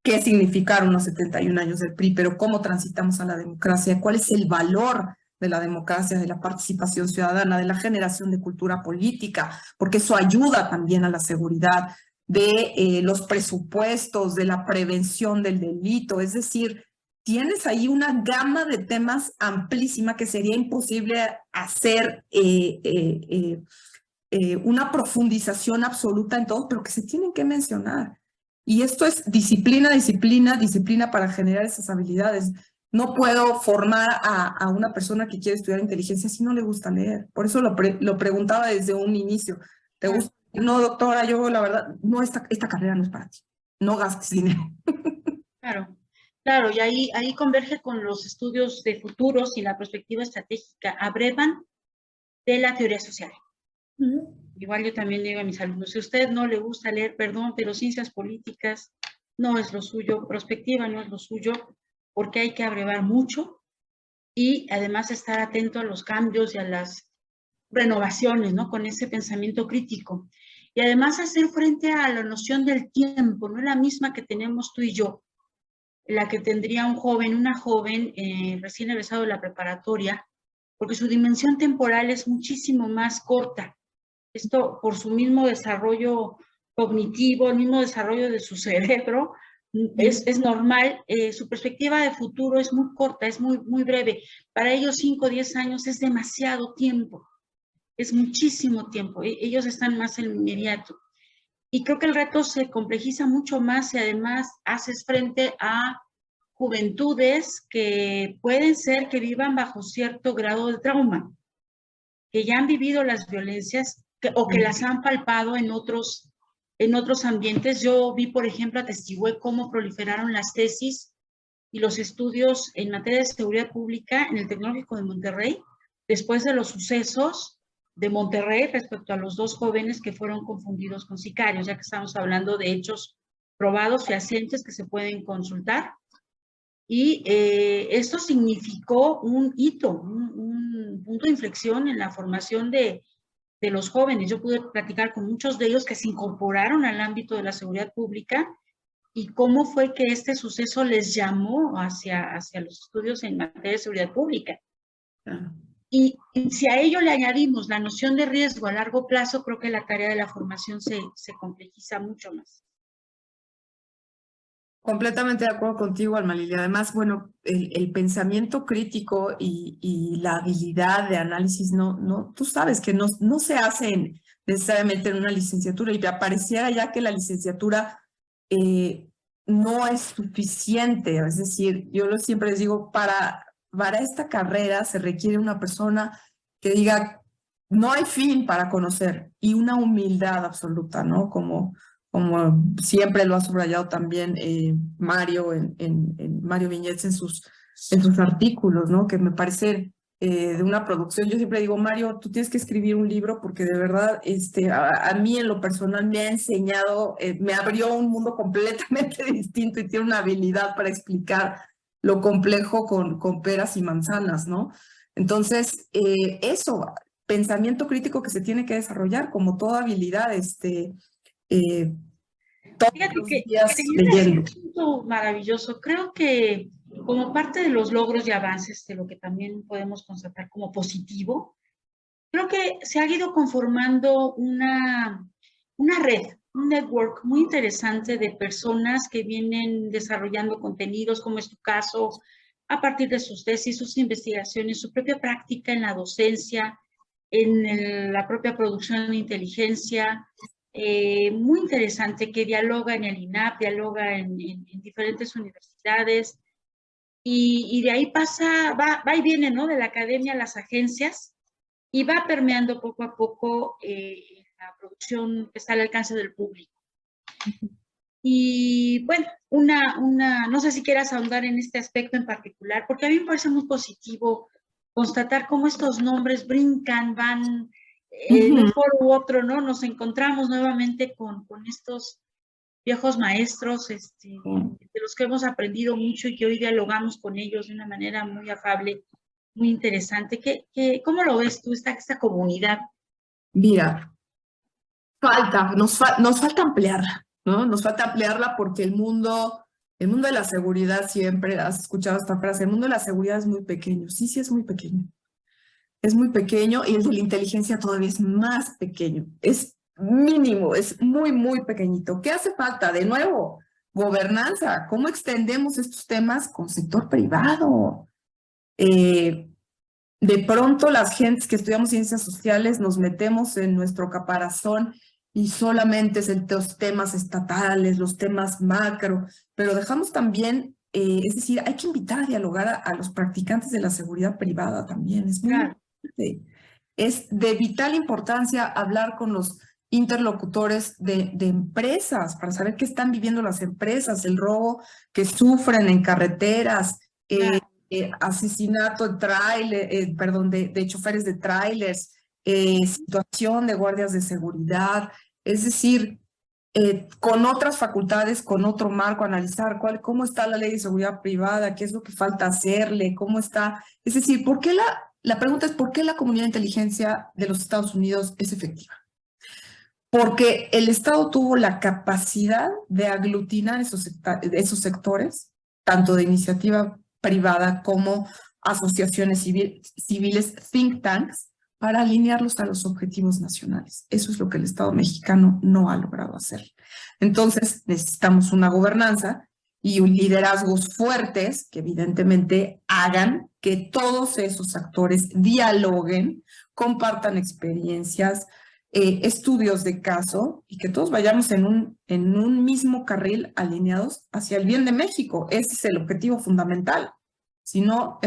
qué significaron los 71 años del PRI, pero cómo transitamos a la democracia, cuál es el valor de la democracia, de la participación ciudadana, de la generación de cultura política, porque eso ayuda también a la seguridad, de los presupuestos, de la prevención del delito. Es decir, tienes ahí una gama de temas amplísima que sería imposible hacer una profundización absoluta en todo, pero que se tienen que mencionar. Y esto es disciplina, disciplina, disciplina para generar esas habilidades. No puedo formar a una persona que quiere estudiar inteligencia si no le gusta leer. Por eso lo preguntaba desde un inicio. ¿Te gusta? No, doctora, yo la verdad, no, esta carrera no es para ti. No gastes dinero. Claro, claro, y ahí converge con los estudios de futuros y la perspectiva estratégica. Abrevan de la teoría social. igual yo también digo a mis alumnos, si a usted no le gusta leer, perdón, pero ciencias políticas no es lo suyo, prospectiva no es lo suyo, porque hay que abrevar mucho y además estar atento a los cambios y a las renovaciones, ¿no? Con ese pensamiento crítico. Y además hacer frente a la noción del tiempo, no es la misma que tenemos tú y yo, la que tendría un joven, una joven recién egresado de la preparatoria, porque su dimensión temporal es muchísimo más corta. Esto por su mismo desarrollo cognitivo, el mismo desarrollo de su cerebro, es normal. Su perspectiva de futuro es muy corta, es muy breve. Para ellos 5 o 10 años es demasiado tiempo, es muchísimo tiempo. Ellos están más en lo inmediato. Y creo que el reto se complejiza mucho más si además haces frente a juventudes que pueden ser que vivan bajo cierto grado de trauma, que ya han vivido las violencias o que las han palpado en otros ambientes. Yo vi, por ejemplo, atestigué cómo proliferaron las tesis y los estudios en materia de seguridad pública en el Tecnológico de Monterrey, después de los sucesos de Monterrey respecto a los 2 jóvenes que fueron confundidos con sicarios, ya que estamos hablando de hechos probados, fehacientes, que se pueden consultar. Y esto significó un hito, un punto de inflexión en la formación de los jóvenes. Yo pude platicar con muchos de ellos que se incorporaron al ámbito de la seguridad pública y cómo fue que este suceso les llamó hacia los estudios en materia de seguridad pública. Y si a ello le añadimos la noción de riesgo a largo plazo, creo que la tarea de la formación se complejiza mucho más. Completamente de acuerdo contigo, Alma Lilia. Además, bueno, el pensamiento crítico y la habilidad de análisis, tú sabes que no se hace necesariamente en una licenciatura, y te pareciera ya que la licenciatura no es suficiente. Es decir, yo siempre les digo, para esta carrera se requiere una persona que diga, no hay fin para conocer, y una humildad absoluta, ¿no? Como siempre lo ha subrayado también Mario, Mario Viñets en sus artículos, ¿no? Que me parece de una producción. Yo siempre digo, Mario, tú tienes que escribir un libro porque de verdad a mí en lo personal me ha enseñado, me abrió un mundo completamente distinto, y tiene una habilidad para explicar lo complejo con peras y manzanas, ¿no? Entonces, eso, pensamiento crítico que se tiene que desarrollar como toda habilidad, Fíjate que leyendo. es un punto maravilloso. Creo que como parte de los logros y avances de lo que también podemos constatar como positivo, creo que se ha ido conformando una red, un network muy interesante de personas que vienen desarrollando contenidos, como es tu caso, a partir de sus tesis, sus investigaciones, su propia práctica en la docencia, en la propia producción de inteligencia. Muy interesante, que dialoga en el INAP, dialoga en diferentes universidades, y de ahí va y viene, ¿no? De la academia a las agencias, y va permeando poco a poco la producción que está al alcance del público. Y bueno, no sé si quieras ahondar en este aspecto en particular, porque a mí me parece muy positivo constatar cómo estos nombres brincan, van de un foro u otro, ¿no? Nos encontramos nuevamente con estos viejos maestros, de los que hemos aprendido mucho y que hoy dialogamos con ellos de una manera muy afable, muy interesante. ¿Cómo lo ves tú, esta comunidad? Mira, nos falta ampliarla, ¿no? Nos falta ampliarla porque el mundo de la seguridad, siempre has escuchado esta frase, el mundo de la seguridad es muy pequeño. Sí, es muy pequeño. Es muy pequeño, y el de la inteligencia todavía es más pequeño. Es mínimo, es muy pequeñito. ¿Qué hace falta? De nuevo, gobernanza. ¿Cómo extendemos estos temas con sector privado? De pronto las gentes que estudiamos ciencias sociales nos metemos en nuestro caparazón y solamente es los temas estatales, los temas macro, pero dejamos también, es decir, hay que invitar a dialogar a los practicantes de la seguridad privada también. Es muy importante. Es de vital importancia hablar con los interlocutores de empresas para saber qué están viviendo las empresas, el robo que sufren en carreteras, asesinato de choferes de trailers, situación de guardias de seguridad, es decir, con otras facultades, con otro marco, analizar cómo está la ley de seguridad privada, qué es lo que falta hacerle, cómo está. Es decir, ¿por qué la pregunta es por qué la comunidad de inteligencia de los Estados Unidos es efectiva? Porque el Estado tuvo la capacidad de aglutinar esos sectores, tanto de iniciativa privada como asociaciones civiles, think tanks, para alinearlos a los objetivos nacionales. Eso es lo que el Estado mexicano no ha logrado hacer. Entonces, necesitamos una gobernanza y liderazgos fuertes que evidentemente hagan que todos esos actores dialoguen, compartan experiencias, estudios de caso y que todos vayamos en un mismo carril alineados hacia el bien de México. Ese es el objetivo fundamental. Si no,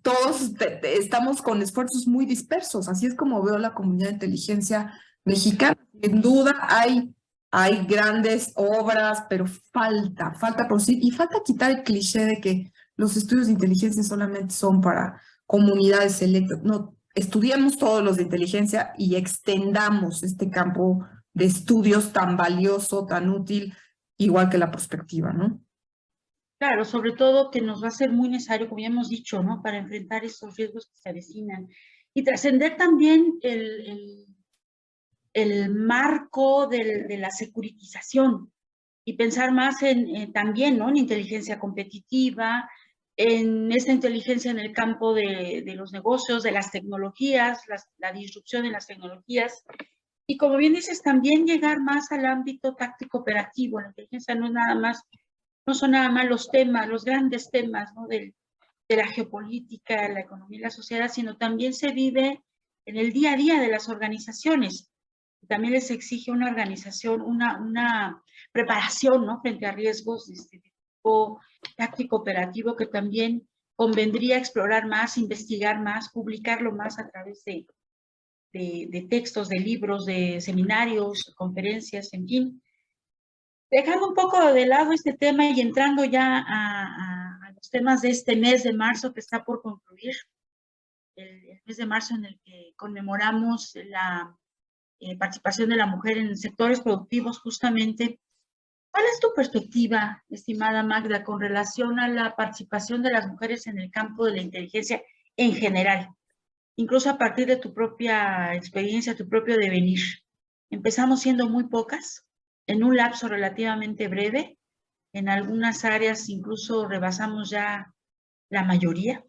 todos estamos con esfuerzos muy dispersos. Así es como veo la comunidad de inteligencia mexicana. Sin duda hay grandes obras, pero falta producir y falta quitar el cliché de que los estudios de inteligencia solamente son para comunidades selectas. No, estudiemos todos los de inteligencia y extendamos este campo de estudios tan valioso, tan útil, igual que la prospectiva, ¿no? Claro, sobre todo que nos va a ser muy necesario, como ya hemos dicho, ¿no? Para enfrentar esos riesgos que se avecinan y trascender también el marco de la securitización y pensar más también, ¿no? En inteligencia competitiva, en esta inteligencia en el campo de los negocios, de las tecnologías, la disrupción de las tecnologías. Y como bien dices, también llegar más al ámbito táctico operativo. La inteligencia no son nada más los temas, los grandes temas, ¿no? de la geopolítica, la economía y la sociedad, sino también se vive en el día a día de las organizaciones. También les exige una organización, una preparación, ¿no? Frente a riesgos de este tipo táctico operativo que también convendría explorar más, investigar más, publicarlo más a través de textos, de libros, de seminarios, conferencias, en fin. Dejando un poco de lado este tema y entrando ya a los temas de este mes de marzo que está por concluir, el mes de marzo en el que conmemoramos la participación de la mujer en sectores productivos justamente. ¿Cuál es tu perspectiva, estimada Magda, con relación a la participación de las mujeres en el campo de la inteligencia en general? Incluso a partir de tu propia experiencia, tu propio devenir. Empezamos siendo muy pocas, en un lapso relativamente breve, en algunas áreas incluso rebasamos ya la mayoría,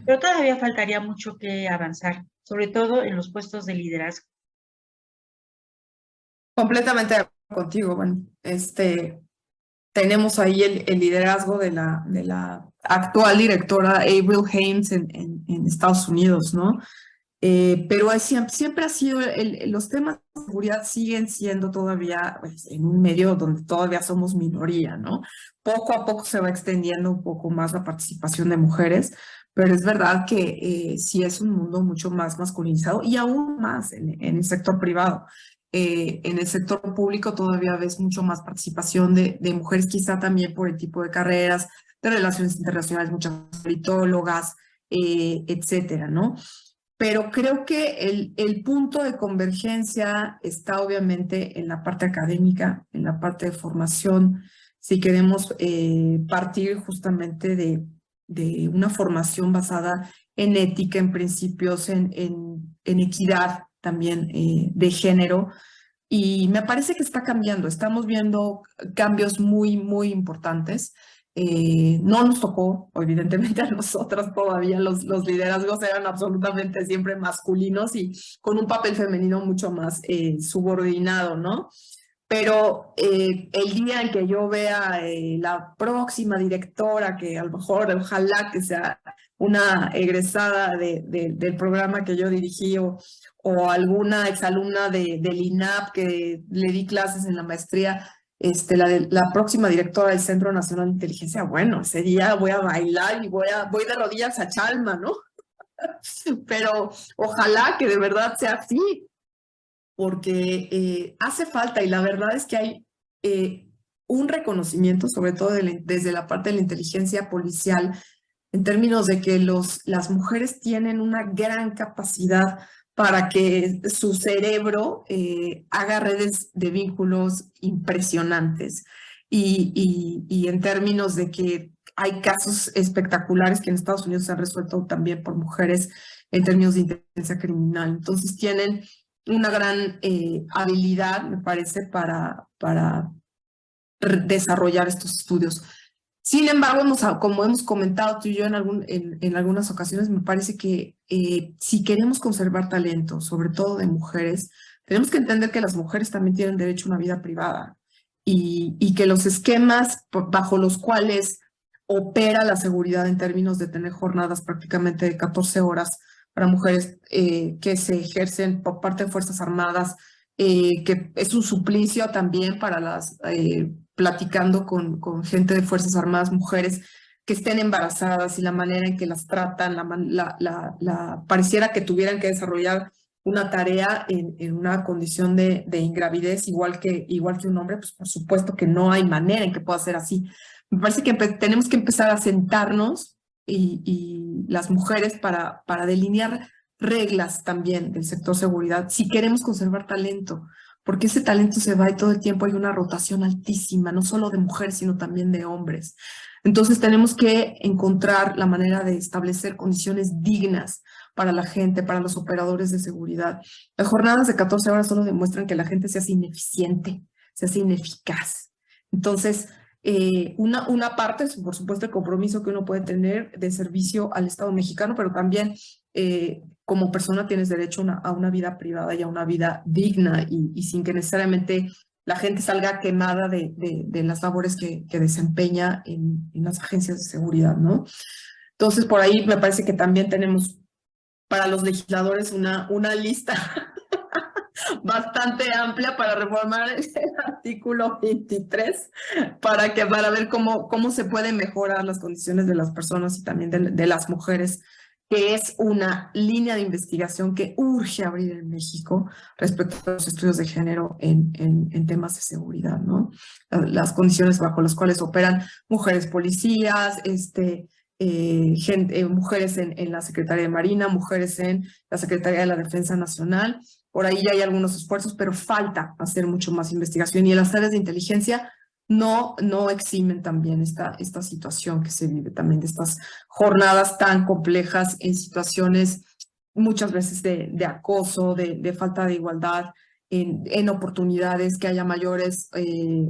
pero todavía faltaría mucho que avanzar, sobre todo en los puestos de liderazgo. Completamente de acuerdo contigo. Bueno, tenemos ahí el liderazgo de la actual directora Avril Haines en Estados Unidos, ¿no? Pero siempre ha sido, los temas de seguridad siguen siendo todavía pues, en un medio donde todavía somos minoría, ¿no? Poco a poco se va extendiendo un poco más la participación de mujeres, pero es verdad que sí es un mundo mucho más masculinizado y aún más en el sector privado. En el sector público todavía ves mucho más participación de mujeres, quizá también por el tipo de carreras, de relaciones internacionales, muchas politólogas, etcétera, ¿no? Pero creo que el punto de convergencia está obviamente en la parte académica, en la parte de formación, si queremos partir justamente de una formación basada en ética, en principios, en equidad también de género. Y me parece que está cambiando, estamos viendo cambios muy, muy importantes. No nos tocó, evidentemente a nosotras todavía los liderazgos eran absolutamente siempre masculinos y con un papel femenino mucho más subordinado, ¿no? Pero el día en que yo vea la próxima directora, que a lo mejor, ojalá que sea una egresada del programa que yo dirigí o alguna exalumna del INAP que le di clases en la maestría, la próxima directora del Centro Nacional de Inteligencia, bueno, ese día voy a bailar y voy de rodillas a Chalma, ¿no? Pero ojalá que de verdad sea así, porque hace falta y la verdad es que hay un reconocimiento, sobre todo desde la parte de la inteligencia policial, en términos de que las mujeres tienen una gran capacidad para que su cerebro haga redes de vínculos impresionantes. Y en términos de que hay casos espectaculares que en Estados Unidos se han resuelto también por mujeres en términos de inteligencia criminal. Entonces tienen una gran habilidad, me parece, para desarrollar estos estudios. Sin embargo, como hemos comentado tú y yo en algunas ocasiones, me parece que si queremos conservar talento, sobre todo de mujeres, tenemos que entender que las mujeres también tienen derecho a una vida privada y que los esquemas bajo los cuales opera la seguridad en términos de tener jornadas prácticamente de 14 horas para mujeres que se ejercen por parte de Fuerzas Armadas, que es un suplicio también para platicando con gente de Fuerzas Armadas, mujeres que estén embarazadas y la manera en que las tratan, pareciera que tuvieran que desarrollar una tarea en una condición de ingravidez igual que un hombre, pues por supuesto que no hay manera en que pueda ser así. Me parece que tenemos que empezar a sentarnos y las mujeres para delinear reglas también del sector seguridad si queremos conservar talento, porque ese talento se va y todo el tiempo hay una rotación altísima, no solo de mujeres, sino también de hombres. Entonces tenemos que encontrar la manera de establecer condiciones dignas para la gente, para los operadores de seguridad. Las jornadas de 14 horas solo demuestran que la gente se hace ineficiente, se hace ineficaz. Entonces, una parte es, por supuesto, el compromiso que uno puede tener de servicio al Estado mexicano, pero también como persona tienes derecho a una vida privada y a una vida digna y sin que necesariamente la gente salga quemada de las labores que desempeña en las agencias de seguridad, ¿no? Entonces, por ahí me parece que también tenemos para los legisladores una lista bastante amplia para reformar el artículo 23 para ver cómo se pueden mejorar las condiciones de las personas y también de las mujeres, que es una línea de investigación que urge abrir en México respecto a los estudios de género en temas de seguridad, ¿no? Las condiciones bajo las cuales operan mujeres policías, mujeres en la Secretaría de Marina, mujeres en la Secretaría de la Defensa Nacional. Por ahí ya hay algunos esfuerzos, pero falta hacer mucho más investigación. Y en las áreas de inteligencia no eximen también esta situación que se vive también de estas jornadas tan complejas en situaciones muchas veces de acoso, de falta de igualdad, en oportunidades, que haya mayores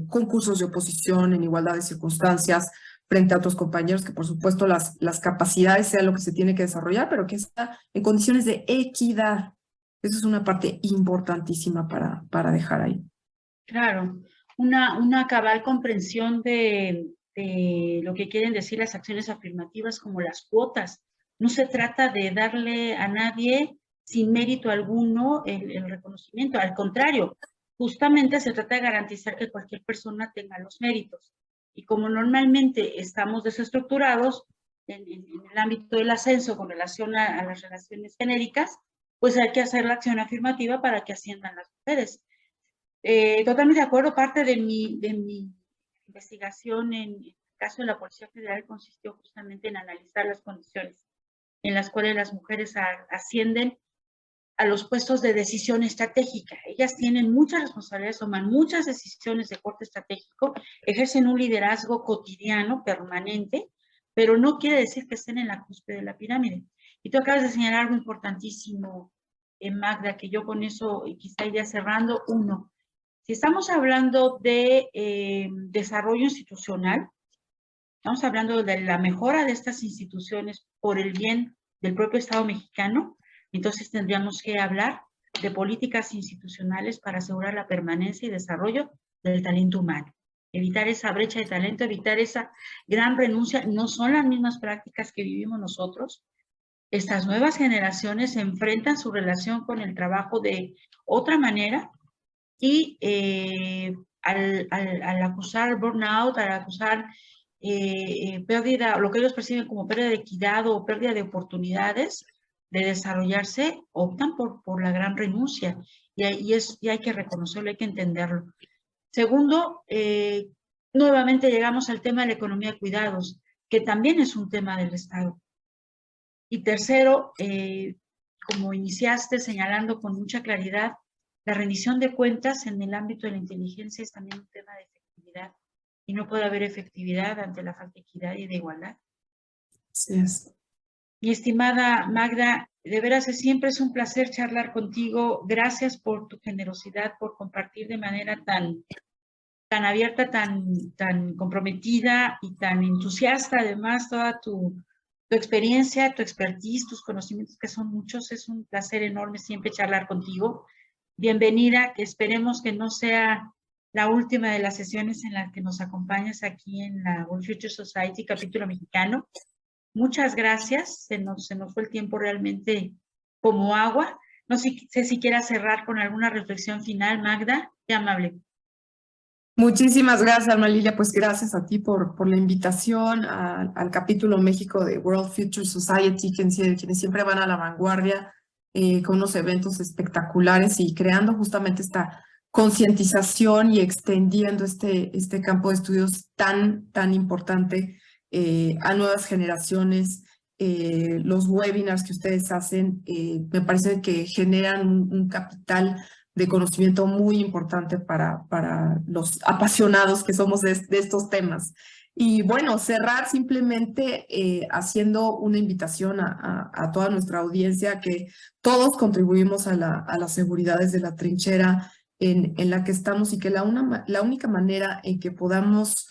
concursos de oposición en igualdad de circunstancias frente a otros compañeros, que por supuesto las capacidades sean lo que se tiene que desarrollar, pero que está en condiciones de equidad. Eso es una parte importantísima para dejar ahí. Claro, una cabal comprensión de lo que quieren decir las acciones afirmativas como las cuotas. No se trata de darle a nadie sin mérito alguno el reconocimiento, al contrario, justamente se trata de garantizar que cualquier persona tenga los méritos. Y como normalmente estamos desestructurados en el ámbito del ascenso con relación a las relaciones genéricas, pues hay que hacer la acción afirmativa para que asciendan las mujeres. Totalmente de acuerdo, parte de mi investigación en el caso de la Policía Federal consistió justamente en analizar las condiciones en las cuales las mujeres ascienden a los puestos de decisión estratégica. Ellas tienen muchas responsabilidades, toman muchas decisiones de corte estratégico, ejercen un liderazgo cotidiano, permanente, pero no quiere decir que estén en la cúspide de la pirámide. Y tú acabas de señalar algo importantísimo, Magda, que yo con eso quizá iría cerrando. Uno, si estamos hablando de desarrollo institucional, estamos hablando de la mejora de estas instituciones por el bien del propio Estado mexicano, entonces tendríamos que hablar de políticas institucionales para asegurar la permanencia y desarrollo del talento humano. Evitar esa brecha de talento, evitar esa gran renuncia. No son las mismas prácticas que vivimos nosotros. Estas nuevas generaciones enfrentan su relación con el trabajo de otra manera y al acusar burnout, al acusar pérdida, lo que ellos perciben como pérdida de equidad o pérdida de oportunidades de desarrollarse, optan por la gran renuncia y hay que reconocerlo, hay que entenderlo. Segundo, nuevamente llegamos al tema de la economía de cuidados. que también es un tema del Estado. Y tercero, como iniciaste señalando con mucha claridad, la rendición de cuentas en el ámbito de la inteligencia es también un tema de efectividad y no puede haber efectividad ante la falta de equidad y de igualdad. Así es. Mi estimada Magda, de veras siempre es un placer charlar contigo. Gracias por tu generosidad, por compartir de manera tan abierta, tan comprometida y tan entusiasta, además, toda tu experiencia, tu expertise, tus conocimientos, que son muchos. Es un placer enorme siempre charlar contigo. Bienvenida, que esperemos que no sea la última de las sesiones en las que nos acompañas aquí en la World Future Society, capítulo mexicano. Muchas gracias, se nos fue el tiempo realmente como agua. No sé si quieras cerrar con alguna reflexión final, Magda, qué amable. Muchísimas gracias, Alma Lilia. Pues gracias a ti por la invitación al capítulo México de World Future Society, quienes siempre van a la vanguardia con unos eventos espectaculares y creando justamente esta concientización y extendiendo este campo de estudios tan importante a nuevas generaciones. Los webinars que ustedes hacen me parece que generan un capital de conocimiento muy importante para los apasionados que somos de estos temas. Y bueno, cerrar simplemente haciendo una invitación a toda nuestra audiencia, que todos contribuimos a la seguridad desde la trinchera en la que estamos, y que la única manera en que podamos,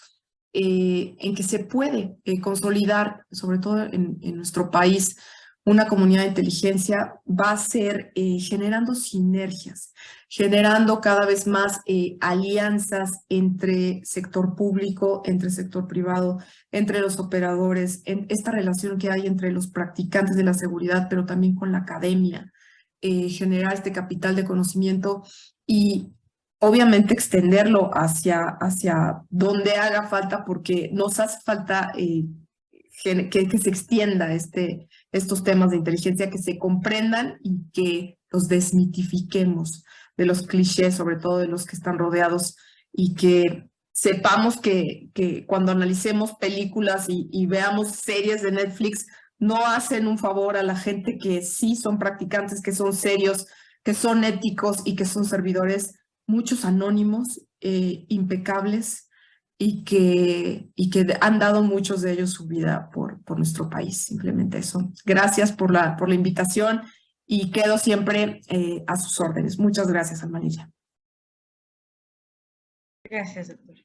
en que se puede consolidar, sobre todo en nuestro país, una comunidad de inteligencia, va a ser generando sinergias, generando cada vez más alianzas entre sector público, entre sector privado, entre los operadores, en esta relación que hay entre los practicantes de la seguridad, pero también con la academia, generar este capital de conocimiento y obviamente extenderlo hacia donde haga falta, porque nos hace falta que se extienda estos temas de inteligencia, que se comprendan y que los desmitifiquemos de los clichés, sobre todo de los que están rodeados, y que sepamos que cuando analicemos películas y veamos series de Netflix, no hacen un favor a la gente que sí son practicantes, que son serios, que son éticos y que son servidores, muchos anónimos, impecables, y que han dado muchos de ellos su vida por nuestro país. Simplemente eso. Gracias por la invitación y quedo siempre a sus órdenes. Muchas gracias, Alma Lilia. Gracias, doctor.